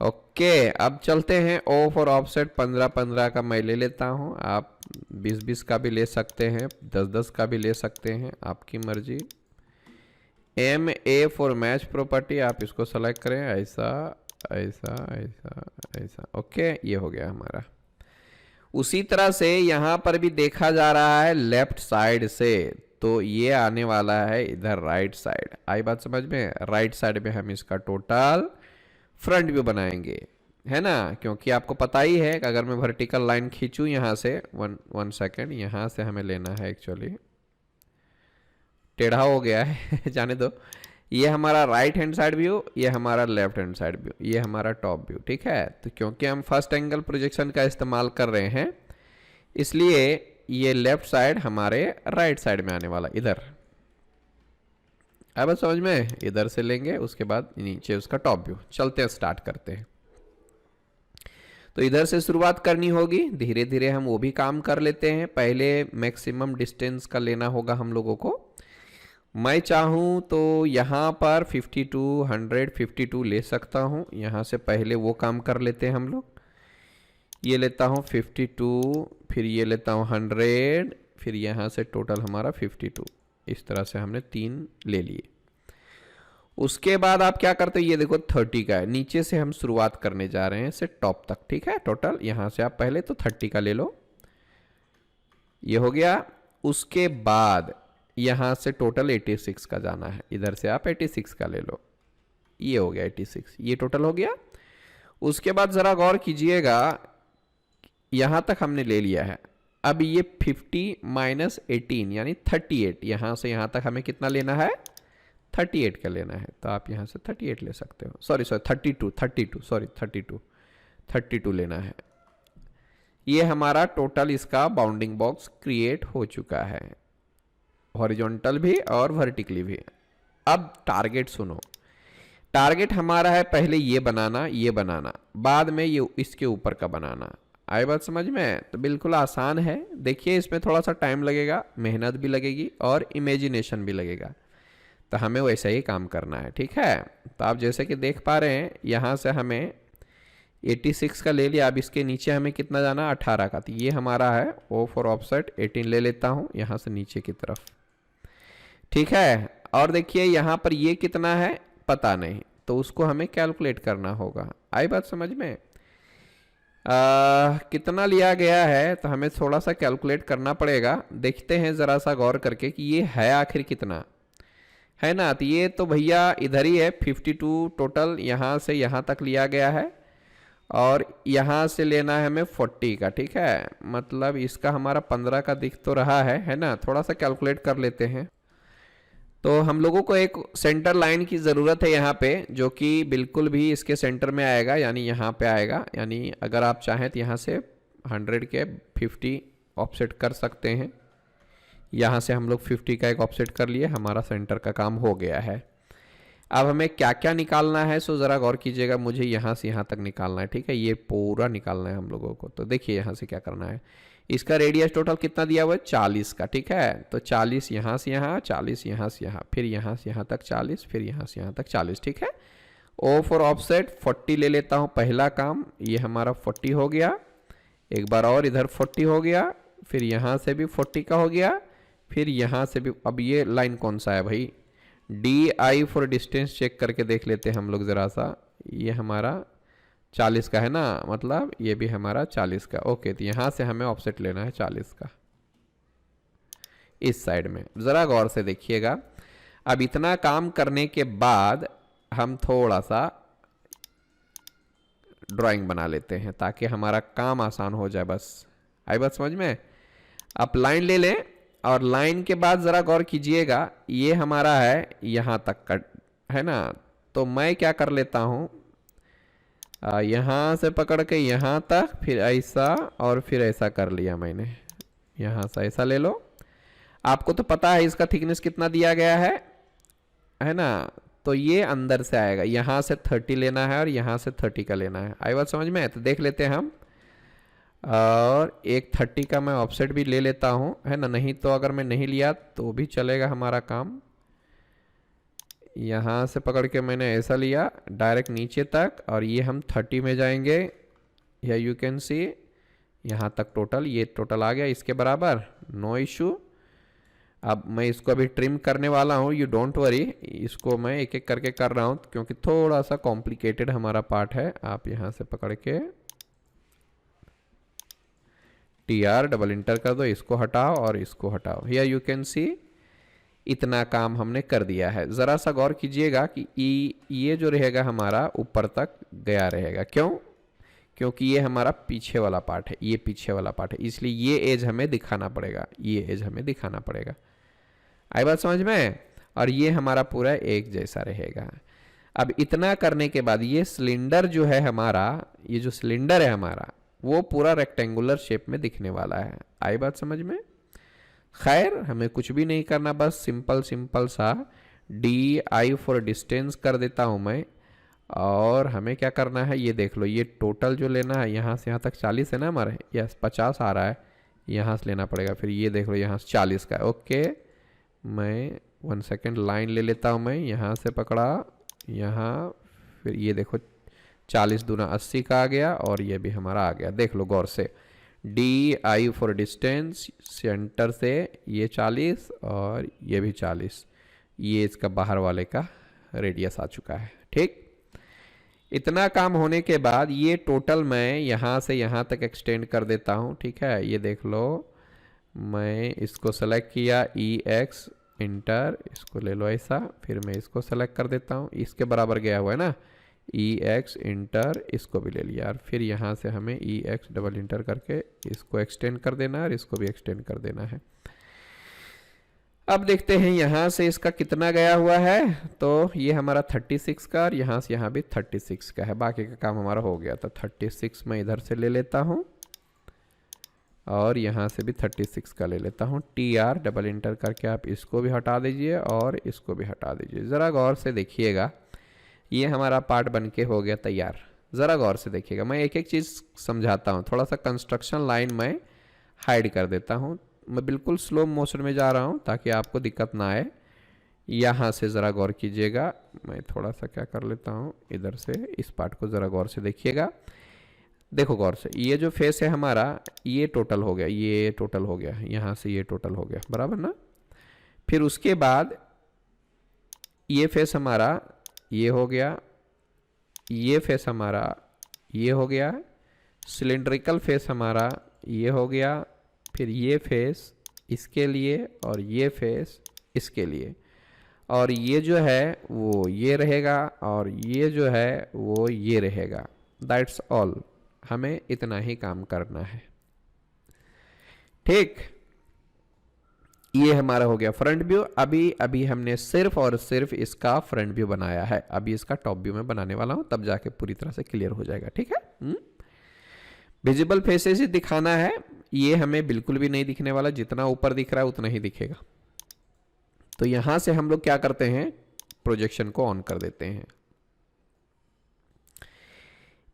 ओके। अब चलते हैं। ओ फॉर ऑफसेट 15-15 का मैं ले लेता हूँ, आप 20-20 का भी ले सकते हैं, 10-10 का भी ले सकते हैं, आपकी मर्जी। M A for match property, आप इसको सेलेक्ट करें, ऐसा ऐसा ऐसा ऐसा, ओके। ये हो गया हमारा। उसी तरह से यहाँ पर भी देखा जा रहा है लेफ्ट साइड से, तो ये आने वाला है इधर राइट साइड। आई बात समझ में? राइट साइड में हम इसका टोटल फ्रंट व्यू बनाएंगे, है ना। क्योंकि आपको पता ही है कि अगर मैं वर्टिकल लाइन खींचूं यहाँ से, वन सेकेंड, यहाँ से हमें लेना है, एक्चुअली टेढ़ा हो गया है जाने दो। ये हमारा राइट हैंड साइड व्यू, ये हमारा लेफ्ट हैंड साइड व्यू, ये हमारा टॉप व्यू, ठीक है। तो क्योंकि हम फर्स्ट एंगल प्रोजेक्शन का इस्तेमाल कर रहे हैं, इसलिए ये लेफ्ट साइड हमारे राइट साइड में आने वाला, इधर। अब समझ में? इधर से लेंगे, उसके बाद नीचे उसका टॉप व्यू। चलते हैं, स्टार्ट करते हैं। तो इधर से शुरुआत करनी होगी, धीरे धीरे हम वो भी काम कर लेते हैं। पहले मैक्सिमम डिस्टेंस का लेना होगा हम लोगों को। मैं चाहूँ तो यहाँ पर 52, 152 ले सकता हूँ। यहाँ से पहले वो काम कर लेते हैं हम लोग। ये लेता हूँ 52, फिर ये लेता हूँ 100, फिर यहाँ से टोटल हमारा 52। इस तरह से हमने 3 ले लिए। उसके बाद आप क्या करते हो, ये देखो 30 का है, नीचे से हम शुरुआत करने जा रहे हैं से टॉप तक, ठीक है। टोटल यहाँ से आप पहले तो 30 का ले लो, ये हो गया। उसके बाद यहाँ से टोटल 86 का जाना है, इधर से आप 86 का ले लो, ये हो गया 86, ये टोटल हो गया। उसके बाद ज़रा गौर कीजिएगा, यहाँ तक हमने ले लिया है। अब ये 50 माइनस 18 यानी 38, यहाँ से यहाँ तक हमें कितना लेना है, 38 का लेना है। तो आप यहाँ से 38 ले सकते हो, सॉरी 32 लेना है। ये हमारा टोटल इसका बाउंडिंग बॉक्स क्रिएट हो चुका है, हॉरिजॉन्टल भी और वर्टिकली भी। अब टारगेट सुनो, टारगेट हमारा है पहले ये बनाना, बाद में ये इसके ऊपर का बनाना। आई बात समझ में? तो बिल्कुल आसान है। देखिए इसमें थोड़ा सा टाइम लगेगा, मेहनत भी लगेगी और इमेजिनेशन भी लगेगा, तो हमें वैसा ही काम करना है, ठीक है। तो आप जैसे कि देख पा रहे हैं, यहाँ से हमें 86 का ले लिया। अब इसके नीचे हमें कितना जाना, 18 का। तो ये हमारा है ओ फॉर ऑफसेट 18 ले लेता हूँ यहाँ से नीचे की तरफ, ठीक है। और देखिए यहाँ पर ये कितना है पता नहीं, तो उसको हमें कैलकुलेट करना होगा। आई बात समझ में? कितना लिया गया है, तो हमें थोड़ा सा कैलकुलेट करना पड़ेगा। देखते हैं ज़रा सा गौर करके कि ये है आखिर कितना है ना। तो ये तो भैया इधर ही है, 52 टोटल यहाँ से यहाँ तक लिया गया है, और यहाँ से लेना है हमें 40 का, ठीक है। मतलब इसका हमारा 15 का दिख तो रहा है ना। थोड़ा सा कैलकुलेट कर लेते हैं। तो हम लोगों को एक सेंटर लाइन की ज़रूरत है यहाँ पे, जो कि बिल्कुल भी इसके सेंटर में आएगा, यानी यहाँ पे आएगा। यानी अगर आप चाहें तो यहाँ से 100 के 50 ऑफसेट कर सकते हैं। यहाँ से हम लोग 50 का एक ऑफसेट कर लिए, हमारा सेंटर का काम हो गया है। अब हमें क्या क्या निकालना है, सो ज़रा गौर कीजिएगा। मुझे यहाँ से यहाँ तक निकालना है, ठीक है। ये पूरा निकालना है हम लोगों को। तो देखिए यहाँ से क्या करना है, इसका रेडियस टोटल कितना दिया हुआ है, 40 का, ठीक है। तो 40 यहाँ से यहाँ, 40 यहाँ से यहाँ, फिर यहाँ से यहाँ तक 40, फिर यहाँ से यहाँ तक 40, ठीक है। ओ फॉर ऑफसेट 40 ले लेता हूँ पहला काम, ये हमारा 40 हो गया। एक बार और इधर 40 हो गया, फिर यहाँ से भी 40 का हो गया, फिर यहाँ से भी। अब ये लाइन कौन सा है भाई, D I for distance check करके देख लेते हैं हम लोग ज़रा सा। ये हमारा 40 का है ना, मतलब ये भी हमारा 40 का। ओके, तो यहाँ से हमें ऑफसेट लेना है 40 का इस साइड में। ज़रा गौर से देखिएगा। अब इतना काम करने के बाद हम थोड़ा सा ड्राइंग बना लेते हैं ताकि हमारा काम आसान हो जाए। बस आई बात समझ में? आप लाइन ले लें और लाइन के बाद ज़रा गौर कीजिएगा, ये हमारा है यहाँ तक का, है ना। तो मैं क्या कर लेता हूँ, यहाँ से पकड़ के यहाँ तक, फिर ऐसा और फिर ऐसा कर लिया मैंने। यहाँ से ऐसा ले लो। आपको तो पता है इसका थिकनेस कितना दिया गया है ना। तो ये अंदर से आएगा, यहाँ से 30 लेना है और यहाँ से 30 का लेना है। आई बात समझ में? तो देख लेते हैं हम। और एक 30 का मैं ऑफसेट भी ले लेता हूँ, है ना। नहीं तो अगर मैं नहीं लिया तो भी चलेगा हमारा काम। यहाँ से पकड़ के मैंने ऐसा लिया डायरेक्ट नीचे तक, और ये हम 30 में जाएंगे। या यू कैन सी यहाँ तक टोटल, ये टोटल आ गया इसके बराबर, नो इशू। अब मैं इसको अभी ट्रिम करने वाला हूँ, यू डोंट वरी। इसको मैं एक एक करके कर रहा हूँ क्योंकि थोड़ा सा कॉम्प्लिकेटेड हमारा पार्ट है। आप यहाँ से पकड़ के TR डबल इंटर कर दो, इसको हटाओ और इसको हटाओ। हियर यू कैन सी इतना काम हमने कर दिया है। ज़रा सा गौर कीजिएगा कि ये जो रहेगा हमारा ऊपर तक गया रहेगा। क्यों? क्योंकि ये हमारा पीछे वाला पार्ट है, ये पीछे वाला पार्ट है, इसलिए ये एज हमें दिखाना पड़ेगा, ये एज हमें दिखाना पड़ेगा। आई बात समझ में? और ये हमारा पूरा एक जैसा रहेगा। अब इतना करने के बाद ये सिलेंडर जो है हमारा, ये जो सिलेंडर है हमारा, वो पूरा रेक्टेंगुलर शेप में दिखने वाला है। आई बात समझ में? खैर, हमें कुछ भी नहीं करना, बस सिंपल सिंपल सा DI फॉर डिस्टेंस कर देता हूँ मैं। और हमें क्या करना है, ये देख लो, ये टोटल जो लेना है यहाँ से यहाँ तक 40 है ना हमारे, यस 50 आ रहा है, यहाँ से लेना पड़ेगा। फिर ये देख लो यहाँ से 40 का है। ओके, मैं 1 सेकेंड लाइन ले लेता हूँ मैं। यहाँ से पकड़ा, यहाँ, फिर ये देखो 40 दूना 80 का आ गया, और ये भी हमारा आ गया। देख लो गौर से, DI फॉर डिस्टेंस, सेंटर से ये 40 और ये भी 40, ये इसका बाहर वाले का रेडियस आ चुका है। ठीक, इतना काम होने के बाद ये टोटल मैं यहाँ से यहाँ तक एक्सटेंड कर देता हूँ। ठीक है, ये देख लो, मैं इसको सेलेक्ट किया, EX इंटर, इसको ले लो ऐसा, फिर मैं इसको सेलेक्ट कर देता हूँ, इसके बराबर गया हुआ है ना, EX इंटर, इसको भी ले लिया, और फिर यहाँ से हमें EX डबल इंटर करके इसको एक्सटेंड कर देना है और इसको भी एक्सटेंड कर देना है। अब देखते हैं यहाँ से इसका कितना गया हुआ है। तो ये हमारा 36 का, और यहाँ से यहाँ भी 36 का है। बाकी का काम हमारा हो गया। तो 36 मैं इधर से ले लेता हूँ और यहाँ से भी 36 का ले लेता हूँ। TR डबल इंटर करके आप इसको भी हटा दीजिए और इसको भी हटा दीजिए। ज़रा गौर से देखिएगा, ये हमारा पार्ट बन के हो गया तैयार। ज़रा गौर से देखिएगा, मैं एक एक चीज़ समझाता हूँ। थोड़ा सा कंस्ट्रक्शन लाइन मैं हाइड कर देता हूँ। मैं बिल्कुल स्लो मोशन में जा रहा हूँ ताकि आपको दिक्कत ना आए। यहाँ से ज़रा गौर कीजिएगा, मैं थोड़ा सा क्या कर लेता हूँ, इधर से इस पार्ट को ज़रा गौर से देखिएगा। देखो गौर से, ये जो फेस है हमारा, ये टोटल हो गया, ये टोटल हो गया, यहाँ से ये टोटल हो गया, बराबर ना। फिर उसके बाद ये फेस हमारा ये हो गया, ये फेस हमारा ये हो गया, सिलेंड्रिकल फेस हमारा ये हो गया, फिर ये फेस इसके लिए और ये फेस इसके लिए, और ये जो है वो ये रहेगा और ये जो है वो ये रहेगा। दैट्स ऑल, हमें इतना ही काम करना है। ठीक, ये हमारा हो गया फ्रंट व्यू। अभी हमने सिर्फ और सिर्फ इसका फ्रंट व्यू बनाया है। अभी इसका टॉप व्यू में बनाने वाला हूं, तब जाके पूरी तरह से क्लियर हो जाएगा। ठीक है, विजिबल फेसेस ही दिखाना है। ये हमें बिल्कुल भी नहीं दिखने वाला, जितना ऊपर दिख रहा है उतना ही दिखेगा। तो यहां से हम लोग क्या करते हैं, प्रोजेक्शन को ऑन कर देते हैं।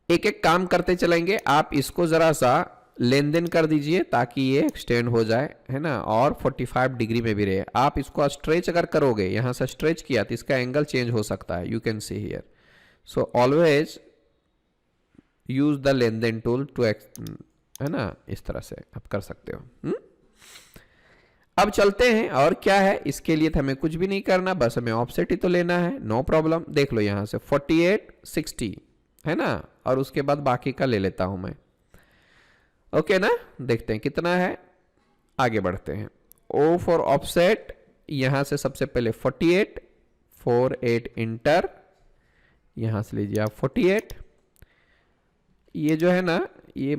एक एक काम करते चलेंगे। आप इसको जरा सा लेन देन कर दीजिए ताकि ये एक्सटेंड हो जाए, है ना, और 45 डिग्री में भी रहे। आप इसको स्ट्रेच अगर करोगे, यहां से स्ट्रेच किया तो इसका एंगल चेंज हो सकता है। You can see here, so always use the length then tool too, है ना, इस तरह से आप कर सकते हो। अब चलते हैं, और क्या है, इसके लिए तो हमें कुछ भी नहीं करना, बस हमें ऑफसेट ही तो लेना है, नो प्रॉब्लम। देख लो यहां से 48 60 है ना, और उसके बाद बाकी का ले लेता हूं मैं। ओके ना, देखते हैं कितना है, आगे बढ़ते हैं। ओ फॉर ऑफसेट, यहां से सबसे पहले 48 48 इंटर, यहां से लीजिए आप 48। ये जो है ना, ये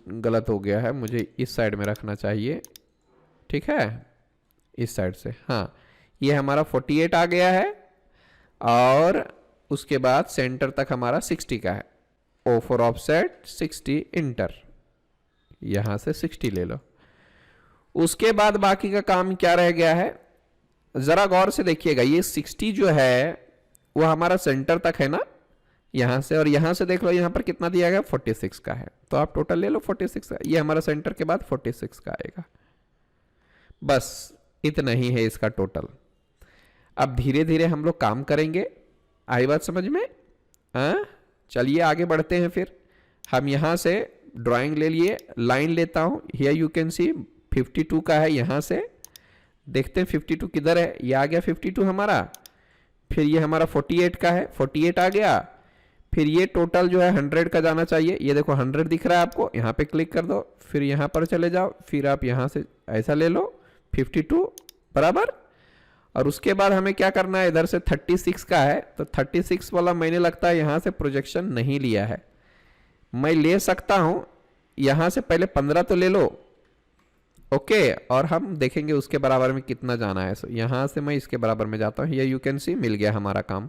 गलत हो गया है, मुझे इस साइड में रखना चाहिए, ठीक है, इस साइड से। हाँ, ये हमारा 48 आ गया है, और उसके बाद सेंटर तक हमारा 60 का है। ओ फॉर ऑफसेट 60 इंटर, यहां से 60 ले लो। उसके बाद बाकी का काम क्या रह गया है, जरा गौर से देखिएगा, ये 60 जो है वो हमारा सेंटर तक है ना, यहां से, और यहां से देख लो यहां पर कितना दिया गया, 46 का है, तो आप टोटल ले लो 46 का, ये हमारा सेंटर के बाद 46 का आएगा। बस इतना ही है इसका टोटल। अब धीरे धीरे हम लोग काम करेंगे, आई बात समझ में? चलिए आगे बढ़ते हैं। फिर हम यहां से ड्राइंग ले लिए, लाइन लेता हूं, हियर यू कैन सी 52 का है, यहां से देखते हैं 52 किधर है, ये आ गया 52 हमारा। फिर ये हमारा 48 का है, 48 आ गया। फिर ये टोटल जो है 100 का जाना चाहिए, ये देखो 100 दिख रहा है आपको, यहाँ पे क्लिक कर दो, फिर यहाँ पर चले जाओ, फिर आप यहाँ से ऐसा ले लो 52 बराबर। और उसके बाद हमें क्या करना है, इधर से 36 का है, तो 36 वाला मैंने लगता है यहाँ से प्रोजेक्शन नहीं लिया है, मैं ले सकता हूँ यहाँ से, पहले 15 तो ले लो, ओके, और हम देखेंगे उसके बराबर में कितना जाना है। सो यहाँ से मैं इसके बराबर में जाता हूँ, ये यू कैन सी मिल गया हमारा काम,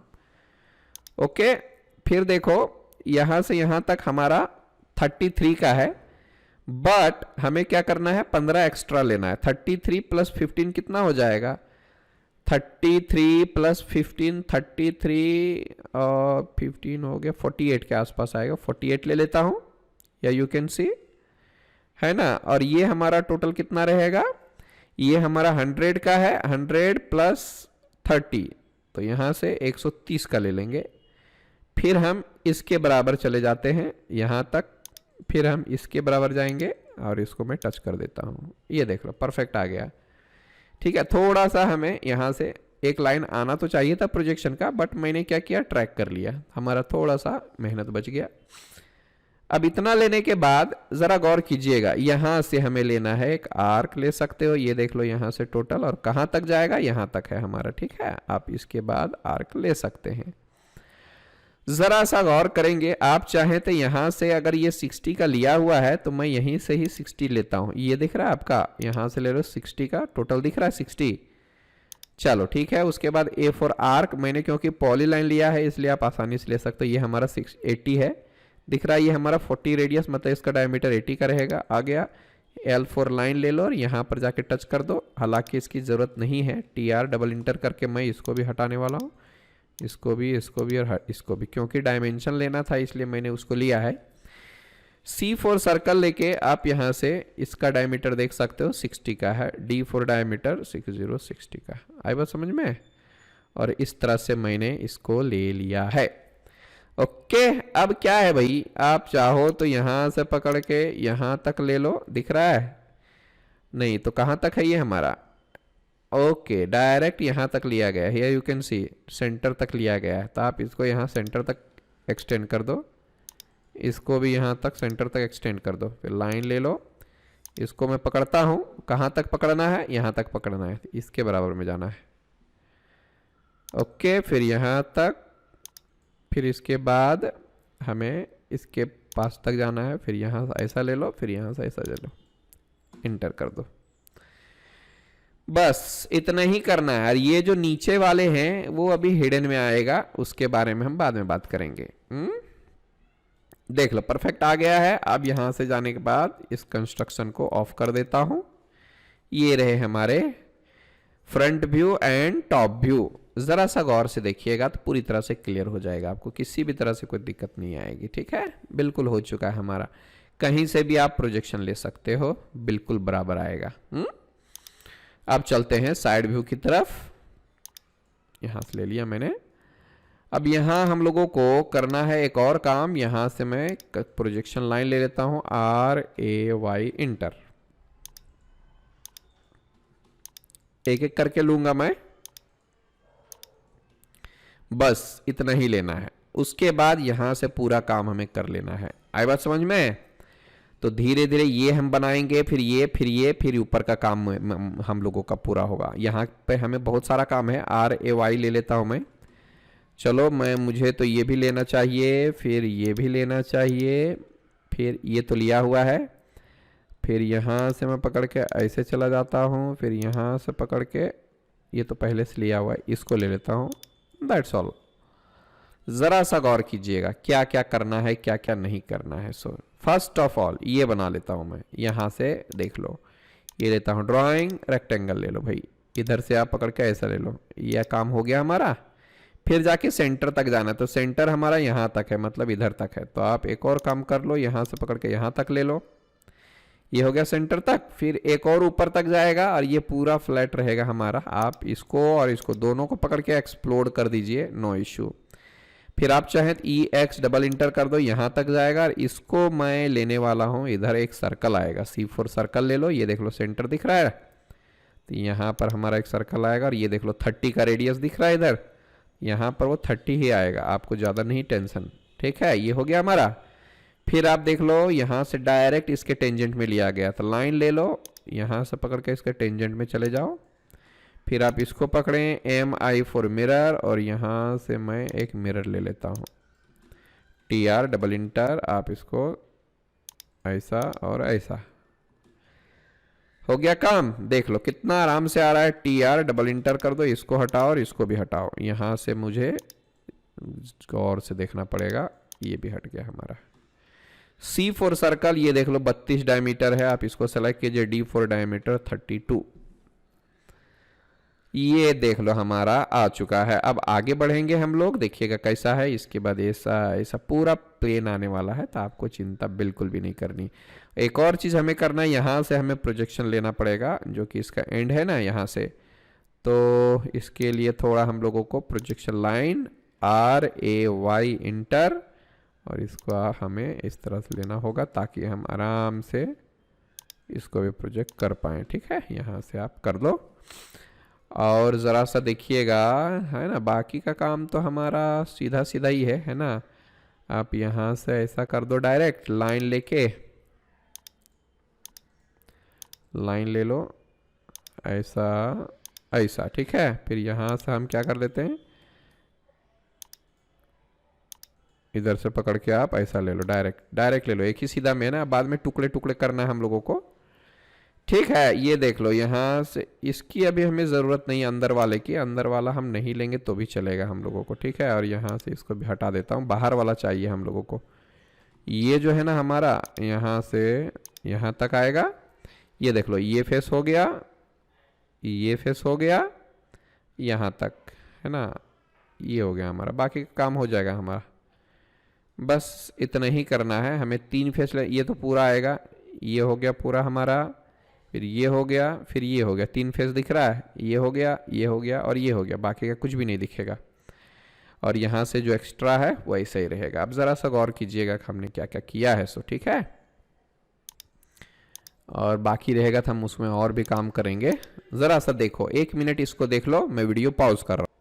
ओके। फिर देखो यहाँ से यहाँ तक हमारा 33 का है, बट हमें क्या करना है, 15 एक्स्ट्रा लेना है। 33 प्लस 15 कितना हो जाएगा, 33 प्लस 15, 33 और 15 हो गया 48 के आसपास आएगा, 48 ले लेता हूँ, या यू कैन सी, है ना। और ये हमारा टोटल कितना रहेगा, ये हमारा 100 का है, 100 प्लस 30, तो यहाँ से 130 का ले लेंगे। फिर हम इसके बराबर चले जाते हैं यहाँ तक, फिर हम इसके बराबर जाएंगे, और इसको मैं टच कर देता हूँ, ये देख लो परफेक्ट आ गया, ठीक है। थोड़ा सा हमें यहाँ से एक लाइन आना तो चाहिए था प्रोजेक्शन का, बट मैंने क्या किया, ट्रैक कर लिया, हमारा थोड़ा सा मेहनत बच गया। अब इतना लेने के बाद जरा गौर कीजिएगा, यहां से हमें लेना है एक आर्क, ले सकते हो, ये देख लो यहां से टोटल, और कहां तक जाएगा, यहां तक है हमारा, ठीक है। आप इसके बाद आर्क ले सकते हैं। जरा सा गौर करेंगे, आप चाहें तो यहां से अगर ये 60 का लिया हुआ है, तो मैं यहीं से ही 60 लेता हूं, ये दिख रहा है आपका, यहां से ले लो 60 का, टोटल दिख रहा है 60, चलो ठीक है। उसके बाद ए फॉर आर्क, मैंने क्योंकि पॉली लाइन लिया है इसलिए आप आसानी से ले सकते हो, ये हमारा 80 है, दिख रहा है, ये हमारा 40 रेडियस, मतलब इसका डायमीटर 80 का रहेगा, आ गया। एल फॉर लाइन ले लो, और यहाँ पर जाके टच कर दो, हालांकि इसकी ज़रूरत नहीं है, TR डबल इंटर करके मैं इसको भी हटाने वाला हूँ, इसको भी और इसको भी, क्योंकि डायमेंशन लेना था इसलिए मैंने उसको लिया है। C फॉर सर्कल लेके आप यहाँ से इसका डायमीटर देख सकते हो 60 का है, D फॉर डायमीटर 60 का, आई बात समझ में। और इस तरह से मैंने इसको ले लिया है, ओके। अब क्या है भाई, आप चाहो तो यहां से पकड़ के यहां तक ले लो, दिख रहा है, नहीं तो कहां तक है ये हमारा, ओके, डायरेक्ट यहां तक लिया गया है, यू कैन सी सेंटर तक लिया गया है, तो आप इसको यहां सेंटर तक एक्सटेंड कर दो, इसको भी यहां तक सेंटर तक एक्सटेंड कर दो। फिर लाइन ले लो, इसको मैं पकड़ता हूं, कहां तक पकड़ना है, यहां तक पकड़ना है, इसके बराबर में जाना है, ओके। फिर यहां तक, फिर इसके बाद हमें इसके पास तक जाना है, फिर यहाँ से ऐसा ले लो, फिर यहाँ से ऐसा ले लो, इंटर कर दो, बस इतना ही करना है। और ये जो नीचे वाले हैं वो अभी हिडन में आएगा, उसके बारे में हम बाद में बात करेंगे। देख लो परफेक्ट आ गया है। अब यहाँ से जाने के बाद इस कंस्ट्रक्शन को ऑफ कर देता हूँ, ये रहे हमारे front view and top view. जरा सा गौर से देखिएगा तो पूरी तरह से क्लियर हो जाएगा, आपको किसी भी तरह से कोई दिक्कत नहीं आएगी, ठीक है। बिल्कुल हो चुका है हमारा, कहीं से भी आप प्रोजेक्शन ले सकते हो, बिल्कुल बराबर आएगा। अब चलते हैं साइड व्यू की तरफ, यहां से ले लिया मैंने। अब यहां हम लोगों को करना है एक और काम, यहां से मैं प्रोजेक्शन लाइन ले लेता हूं, RAY इंटर, एक एक करके लूंगा मैं, बस इतना ही लेना है। उसके बाद यहां से पूरा काम हमें कर लेना है। आई बात समझ में? तो धीरे धीरे ये हम बनाएंगे, फिर ये, फिर ये, फिर ऊपर का काम हम लोगों का पूरा होगा। यहाँ पे हमें बहुत सारा काम है। RAY ले लेता हूँ मैं। चलो मुझे तो ये भी लेना चाहिए, फिर ये भी लेना चाहिए, फिर ये तो लिया हुआ है। फिर यहाँ से मैं पकड़ के ऐसे चला जाता हूँ, फिर यहाँ से पकड़ के, ये तो पहले से लिया हुआ है, इसको ले लेता हूँ। That's all. ज़रा सा गौर कीजिएगा क्या क्या करना है, क्या क्या नहीं करना है। सो फर्स्ट ऑफ ऑल ये बना लेता हूँ मैं। यहाँ से देख लो, ये लेता हूँ ड्राइंग, रेक्टेंगल ले लो भाई, इधर से आप पकड़ के ऐसा ले लो। यह काम हो गया हमारा। फिर जाके सेंटर तक जाना है, तो सेंटर हमारा यहाँ तक है, मतलब इधर तक है। तो आप एक और काम कर लो, यहाँ से पकड़ के यहाँ तक ले लो। ये हो गया सेंटर तक। फिर एक और ऊपर तक जाएगा और ये पूरा फ्लैट रहेगा हमारा। आप इसको और इसको दोनों को पकड़ के एक्सप्लोड कर दीजिए, नो इश्यू। फिर आप चाहें तो EX डबल इंटर कर दो, यहाँ तक जाएगा। और इसको मैं लेने वाला हूँ, इधर एक सर्कल आएगा, C4 सर्कल ले लो। ये देख लो सेंटर दिख रहा है, तो यहाँ पर हमारा एक सर्कल आएगा। और ये देख लो 30 का रेडियस दिख रहा है इधर, यहाँ पर वो 30 ही आएगा, आपको ज़्यादा नहीं टेंशन। ठीक है, ये हो गया हमारा। फिर आप देख लो यहाँ से डायरेक्ट इसके टेंजेंट में लिया गया, तो लाइन ले लो, यहाँ से पकड़ के इसके टेंजेंट में चले जाओ। फिर आप इसको पकड़ें, MI फॉर मिरर, और यहाँ से मैं एक मिरर ले लेता हूँ, TR डबल इंटर। आप इसको ऐसा और ऐसा, हो गया काम। देख लो कितना आराम से आ रहा है। TR डबल इंटर कर दो, इसको हटाओ और इसको भी हटाओ। यहाँ से मुझे गौर से देखना पड़ेगा, ये भी हट गया हमारा। C4 सर्कल, ये देख लो 32 डायमीटर है, आप इसको सेलेक्ट कीजिए। D4 डायमीटर 32, ये देख लो हमारा आ चुका है। अब आगे बढ़ेंगे हम लोग, देखिएगा कैसा है। इसके बाद ऐसा ऐसा पूरा प्लेन आने वाला है, तो आपको चिंता बिल्कुल भी नहीं करनी। एक और चीज़ हमें करना है, यहाँ से हमें प्रोजेक्शन लेना पड़ेगा, जो कि इसका एंड है ना यहाँ से। तो इसके लिए थोड़ा हम लोगों को प्रोजेक्शन लाइन RAY इंटर, और इसको हमें इस तरह से लेना होगा ताकि हम आराम से इसको भी प्रोजेक्ट कर पाएँ। ठीक है, यहाँ से आप कर लो। और ज़रा सा देखिएगा, है ना, बाकी का काम तो हमारा सीधा सीधा ही है ना। आप यहाँ से ऐसा कर दो, डायरेक्ट लाइन लेके, लाइन ले लो ऐसा ऐसा। ठीक है, फिर यहाँ से हम क्या कर लेते हैं, इधर से पकड़ के आप ऐसा ले लो, डायरेक्ट ले लो, एक ही सीधा में ना, बाद में टुकड़े टुकड़े करना है हम लोगों को। ठीक है, ये देख लो यहाँ से, इसकी अभी हमें ज़रूरत नहीं अंदर वाले की, अंदर वाला हम नहीं लेंगे तो भी चलेगा हम लोगों को। ठीक है, और यहाँ से इसको भी हटा देता हूँ, बाहर वाला चाहिए हम लोगों को। ये जो है ना हमारा, यहाँ से यहाँ तक आएगा। ये देख लो, ये फेस हो गया, ये फेस हो गया, यहाँ तक है ना, ये हो गया हमारा। बाकी का काम हो जाएगा हमारा, बस इतना ही करना है हमें। 3 फेस ये तो पूरा आएगा, ये हो गया पूरा हमारा, फिर ये हो गया, फिर ये हो गया। 3 फेस दिख रहा है, ये हो गया, ये हो गया और ये हो गया, बाकी का कुछ भी नहीं दिखेगा। और यहाँ से जो एक्स्ट्रा है वो ऐसा ही रहेगा। अब ज़रा सा गौर कीजिएगा कि हमने क्या क्या किया है। सो ठीक है, और बाकी रहेगा तो हम उसमें और भी काम करेंगे। ज़रा सा देखो, 1 मिनट इसको देख लो, मैं वीडियो पॉज कर रहा हूँ।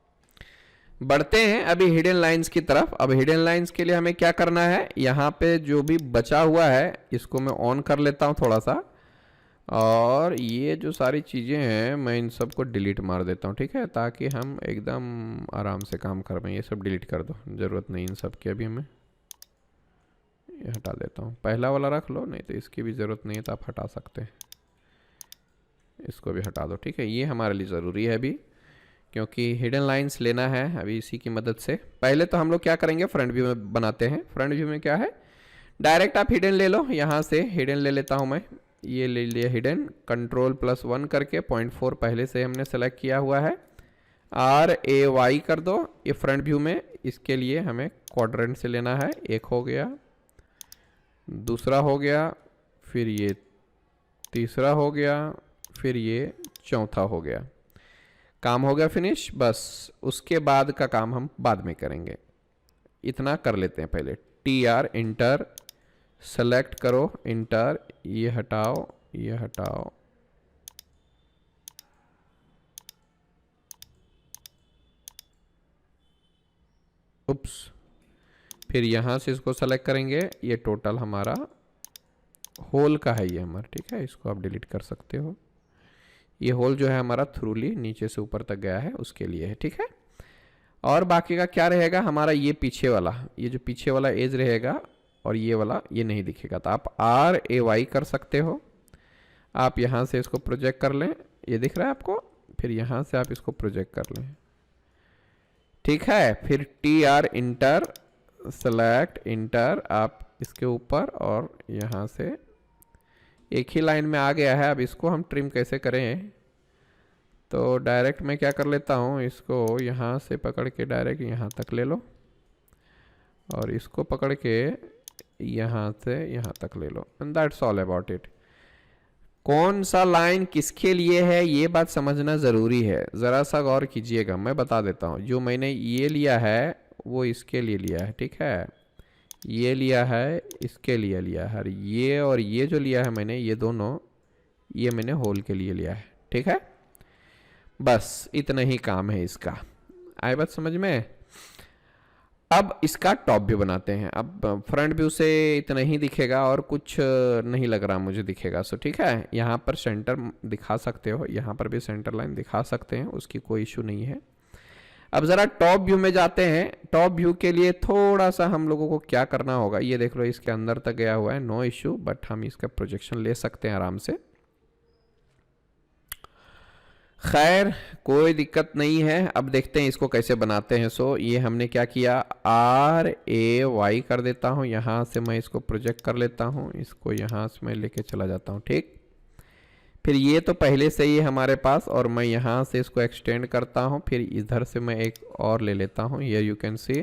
बढ़ते हैं अभी हिडन लाइंस की तरफ। अब हिडन लाइंस के लिए हमें क्या करना है, यहाँ पे जो भी बचा हुआ है इसको मैं ऑन कर लेता हूँ थोड़ा सा, और ये जो सारी चीज़ें हैं मैं इन सब को डिलीट मार देता हूँ। ठीक है, ताकि हम एकदम आराम से काम कर पाएँ। ये सब डिलीट कर दो, ज़रूरत नहीं इन सब की अभी हमें। ये हटा देता हूँ, पहला वाला रख लो, नहीं तो इसकी भी ज़रूरत नहीं है तो आप हटा सकते हैं। इसको भी हटा दो। ठीक है, ये हमारे लिए ज़रूरी है अभी, क्योंकि हिडन लाइंस लेना है अभी इसी की मदद से। पहले तो हम लोग क्या करेंगे, फ्रंट व्यू में बनाते हैं। फ्रंट व्यू में क्या है, डायरेक्ट आप हिडन ले लो। यहाँ से हिडन ले लेता हूँ मैं, ये ले लिया हिडन, Ctrl+1 करके 0.4 पहले से हमने सेलेक्ट किया हुआ है, RAY कर दो। ये फ्रंट व्यू में, इसके लिए हमें क्वाड्रेंट से लेना है। एक हो गया, दूसरा हो गया, फिर ये तीसरा हो गया, फिर ये चौथा हो गया। काम हो गया फिनिश। बस उसके बाद का काम हम बाद में करेंगे, इतना कर लेते हैं पहले। TR इंटर, सेलेक्ट करो, इंटर, ये हटाओ, ये हटाओ, उप्स, फिर यहाँ से इसको सेलेक्ट करेंगे, ये टोटल हमारा होल का है ये हमारा, ठीक है। इसको आप डिलीट कर सकते हो। ये होल जो है हमारा थ्रूली नीचे से ऊपर तक गया है उसके लिए है, ठीक है। और बाकी का क्या रहेगा हमारा, ये पीछे वाला, ये जो पीछे वाला एज रहेगा और ये वाला ये नहीं दिखेगा, तो आप RAY कर सकते हो। आप यहाँ से इसको प्रोजेक्ट कर लें, ये दिख रहा है आपको, फिर यहाँ से आप इसको प्रोजेक्ट कर लें, ठीक है। फिर TR इंटर, सेलेक्ट इंटर, आप इसके ऊपर और यहाँ से एक ही लाइन में आ गया है। अब इसको हम ट्रिम कैसे करें, तो डायरेक्ट मैं क्या कर लेता हूँ, इसको यहाँ से पकड़ के डायरेक्ट यहाँ तक ले लो और इसको पकड़ के यहाँ से यहाँ तक ले लो, and that's all about it. कौन सा लाइन किसके लिए है ये बात समझना ज़रूरी है, ज़रा सा गौर कीजिएगा। मैं बता देता हूँ, जो मैंने ये लिया है वो इसके लिए लिया है, ठीक है। ये लिया है इसके लिए लिया है, और ये जो लिया है मैंने, ये दोनों ये मैंने होल के लिए लिया है, ठीक है। बस इतना ही काम है इसका, आए बात समझ में। अब इसका टॉप व्यू बनाते हैं। अब फ्रंट व्यू से इतना ही दिखेगा और कुछ नहीं लग रहा मुझे दिखेगा, सो ठीक है। यहाँ पर सेंटर दिखा सकते हो, यहाँ पर भी सेंटर लाइन दिखा सकते हैं, उसकी कोई इशू नहीं है। अब ज़रा टॉप व्यू में जाते हैं। टॉप व्यू के लिए थोड़ा सा हम लोगों को क्या करना होगा, ये देख लो इसके अंदर तक गया हुआ है, नो इशू, बट हम इसका प्रोजेक्शन ले सकते हैं आराम से। खैर कोई दिक्कत नहीं है। अब देखते हैं इसको कैसे बनाते हैं। सो ये हमने क्या किया, RAY कर देता हूँ, यहाँ से मैं इसको प्रोजेक्ट कर लेता हूँ, इसको यहाँ से मैं लेके चला जाता हूँ, ठीक। फिर ये तो पहले से ही हमारे पास, और मैं यहाँ से इसको एक्सटेंड करता हूँ, फिर इधर से मैं एक और ले लेता हूँ, ये यू कैन सी।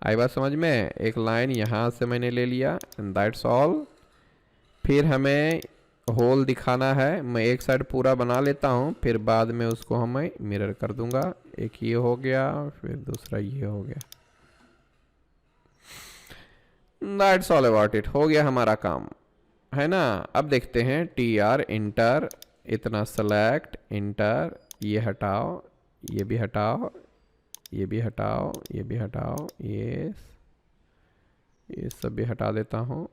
आई बात समझ में, एक लाइन यहाँ से मैंने ले लिया, एंड दैट्स ऑल। फिर हमें होल दिखाना है, मैं एक साइड पूरा बना लेता हूँ, फिर बाद में उसको हमें मिरर कर दूंगा। एक ये हो गया, फिर दूसरा ये हो गया, दैट्स ऑल अबाउट इट। हो गया हमारा काम, है ना। अब देखते हैं TR इंटर, इतना सेलेक्ट इंटर, ये हटाओ, ये भी हटाओ, ये भी हटाओ, ये भी हटाओ, ये सब भी हटा देता हूँ,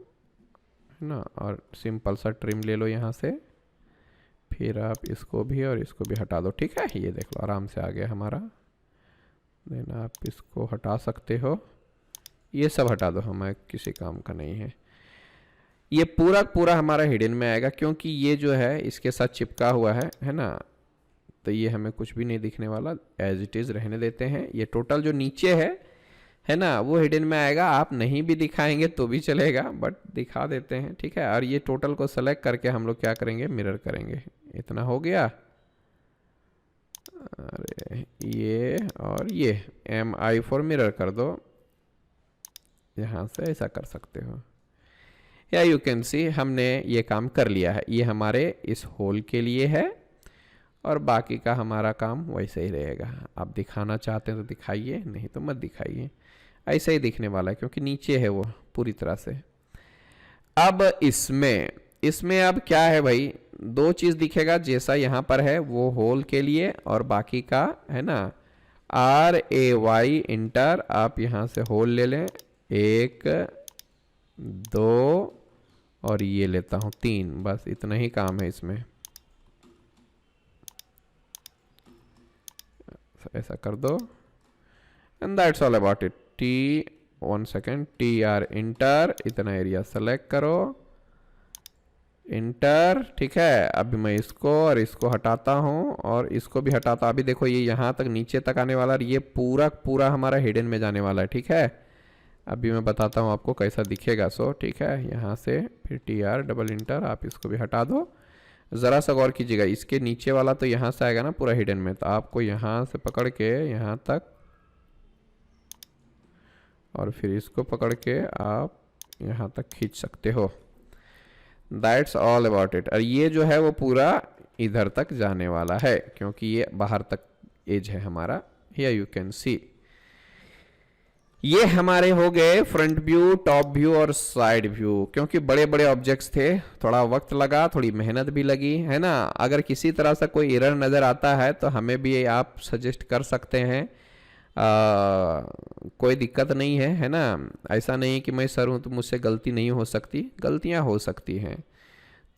है ना। और सिंपल सा ट्रिम ले लो यहाँ से, फिर आप इसको भी और इसको भी हटा दो, ठीक है। ये देख लो आराम से आ गया हमारा। देन आप इसको हटा सकते हो, ये सब हटा दो, हमें किसी काम का नहीं है। ये पूरा पूरा हमारा हिडन में आएगा, क्योंकि ये जो है इसके साथ चिपका हुआ है ना, तो ये हमें कुछ भी नहीं दिखने वाला, एज इट इज़ रहने देते हैं। ये टोटल जो नीचे है ना, वो हिडन में आएगा। आप नहीं भी दिखाएंगे तो भी चलेगा, बट दिखा देते हैं, ठीक है। और ये टोटल को सेलेक्ट करके हम लोग क्या करेंगे, मिरर करेंगे। इतना हो गया, अरे ये और ये MI फॉर मिरर कर दो, यहाँ से ऐसा कर सकते हो, या यू कैन सी हमने ये काम कर लिया है। ये हमारे इस होल के लिए है, और बाकी का हमारा काम वैसे ही रहेगा। आप दिखाना चाहते हैं तो दिखाइए, नहीं तो मत दिखाइए, ऐसे ही दिखने वाला है, क्योंकि नीचे है वो पूरी तरह से। अब इसमें अब क्या है भाई, दो चीज़ दिखेगा, जैसा यहाँ पर है वो होल के लिए, और बाकी का है ना RAY इंटर, आप यहाँ से होल ले लें, 1 2 और ये लेता हूँ 3, बस इतना ही काम है इसमें। ऐसा कर दो, and that's all about it. One second, TR inter, इतना एरिया सेलेक्ट करो, इंटर, ठीक है। अभी मैं इसको और इसको हटाता हूँ और इसको भी हटाता हूँ। अभी देखो ये यहाँ तक नीचे तक आने वाला है, ये पूरा पूरा हमारा हिडन में जाने वाला है, ठीक है। अभी मैं बताता हूँ आपको कैसा दिखेगा। सो ठीक है, यहाँ से फिर TR डबल इंटर, आप इसको भी हटा दो। ज़रा सा गौर कीजिएगा, इसके नीचे वाला तो यहाँ से आएगा ना पूरा हिडन में, तो आपको यहाँ से पकड़ के यहाँ तक, और फिर इसको पकड़ के आप यहाँ तक खींच सकते हो। That's all about it. और ये जो है वो पूरा इधर तक जाने वाला है, क्योंकि ये बाहर तक एज है हमारा। हियर यू कैन सी, ये हमारे हो गए फ्रंट व्यू, टॉप व्यू और साइड व्यू। क्योंकि बड़े बड़े ऑब्जेक्ट्स थे, थोड़ा वक्त लगा, थोड़ी मेहनत भी लगी, है ना। अगर किसी तरह से कोई एरर नज़र आता है तो हमें भी आप सजेस्ट कर सकते हैं। कोई दिक्कत नहीं है ना। ऐसा नहीं कि मैं सर हूँ तो मुझसे गलती नहीं हो सकती, गलतियाँ हो सकती हैं।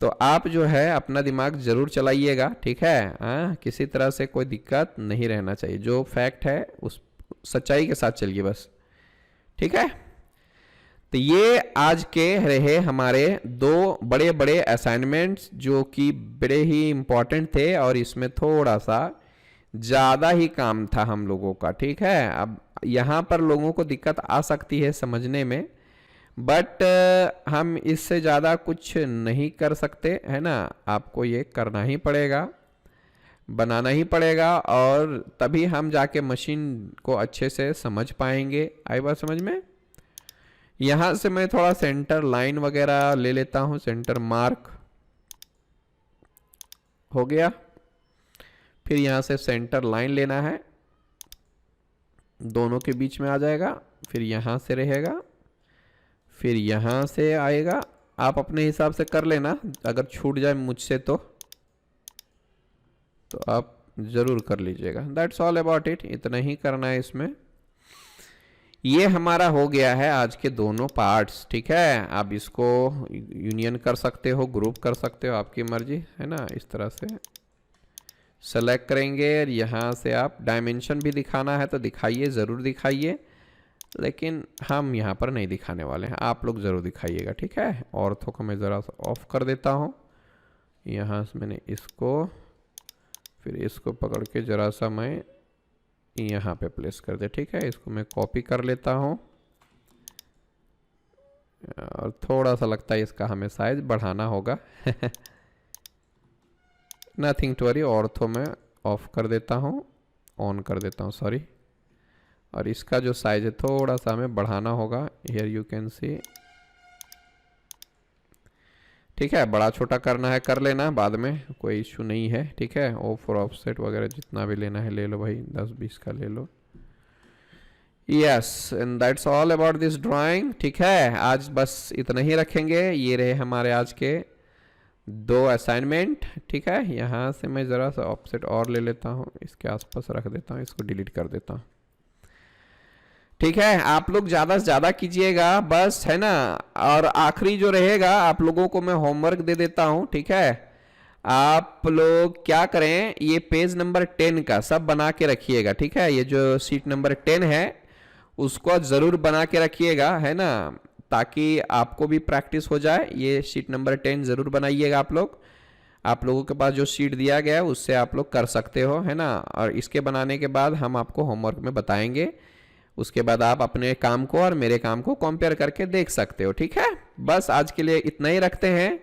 तो आप जो है अपना दिमाग ज़रूर चलाइएगा, ठीक है। हाँ, किसी तरह से कोई दिक्कत नहीं रहना चाहिए, जो फैक्ट है उस सच्चाई के साथ चलिए बस, ठीक है। तो ये आज के रहे हमारे दो बड़े बड़े असाइनमेंट्स जो कि बड़े ही इम्पोर्टेंट थे और इसमें थोड़ा सा ज़्यादा ही काम था हम लोगों का, ठीक है। अब यहाँ पर लोगों को दिक्कत आ सकती है समझने में, बट हम इससे ज़्यादा कुछ नहीं कर सकते, है ना। आपको ये करना ही पड़ेगा, बनाना ही पड़ेगा, और तभी हम जाके मशीन को अच्छे से समझ पाएंगे। आई बात समझ में। यहाँ से मैं थोड़ा सेंटर लाइन वगैरह ले लेता हूँ, सेंटर मार्क हो गया। फिर यहाँ से सेंटर लाइन लेना है, दोनों के बीच में आ जाएगा, फिर यहाँ से रहेगा, फिर यहाँ से आएगा। आप अपने हिसाब से कर लेना, अगर छूट जाए मुझसे तो आप ज़रूर कर लीजिएगा। दैट्स ऑल अबाउट इट, इतना ही करना है इसमें। ये हमारा हो गया है आज के दोनों पार्ट्स, ठीक है। आप इसको यूनियन कर सकते हो, ग्रुप कर सकते हो, आपकी मर्जी, है ना। इस तरह से सेलेक्ट करेंगे, यहाँ से आप डायमेंशन भी दिखाना है तो दिखाइए, ज़रूर दिखाइए, लेकिन हम यहाँ पर नहीं दिखाने वाले हैं, आप लोग ज़रूर दिखाइएगा, ठीक है। ऑर्थो को मैं ज़रा सा ऑफ कर देता हूँ। यहाँ से मैंने इसको, फिर इसको पकड़ के ज़रा सा मैं यहाँ पे प्लेस कर दे, ठीक है। इसको मैं कॉपी कर लेता हूँ, और थोड़ा सा लगता है इसका हमें साइज बढ़ाना होगा। नथिंग टू वरी, ऑर्थो में ऑफ कर देता हूँ, ऑन कर देता हूँ, सॉरी। और इसका जो साइज है थोड़ा सा हमें बढ़ाना होगा, हियर यू कैन सी, ठीक है। बड़ा छोटा करना है कर लेना, बाद में कोई इशू नहीं है, ठीक है। ओ फॉर ऑफसेट वगैरह जितना भी लेना है ले लो भाई, 10-20 का ले लो। Yes, and that's all about this drawing, ठीक है। आज बस इतना ही रखेंगे। ये रहे हमारे आज के दो असाइनमेंट, ठीक है। यहाँ से मैं ज़रा सा ऑफसेट और ले लेता हूँ, इसके आसपास रख देता हूँ, इसको डिलीट कर देता हूँ, ठीक है। आप लोग ज़्यादा से ज़्यादा कीजिएगा बस, है ना। और आखिरी जो रहेगा आप लोगों को मैं होमवर्क दे देता हूँ, ठीक है। आप लोग क्या करें, ये पेज नंबर 10 का सब बना के रखिएगा, ठीक है। ये जो सीट नंबर 10 है उसको ज़रूर बना के रखिएगा, है ना, ताकि आपको भी प्रैक्टिस हो जाए। ये सीट नंबर 10 ज़रूर बनाइएगा आप लोग। आप लोगों के पास जो सीट दिया गया है उससे आप लोग कर सकते हो, है ना। और इसके बनाने के बाद हम आपको होमवर्क में बताएंगे, उसके बाद आप अपने काम को और मेरे काम को कंपेयर करके देख सकते हो, ठीक है। बस आज के लिए इतना ही रखते हैं।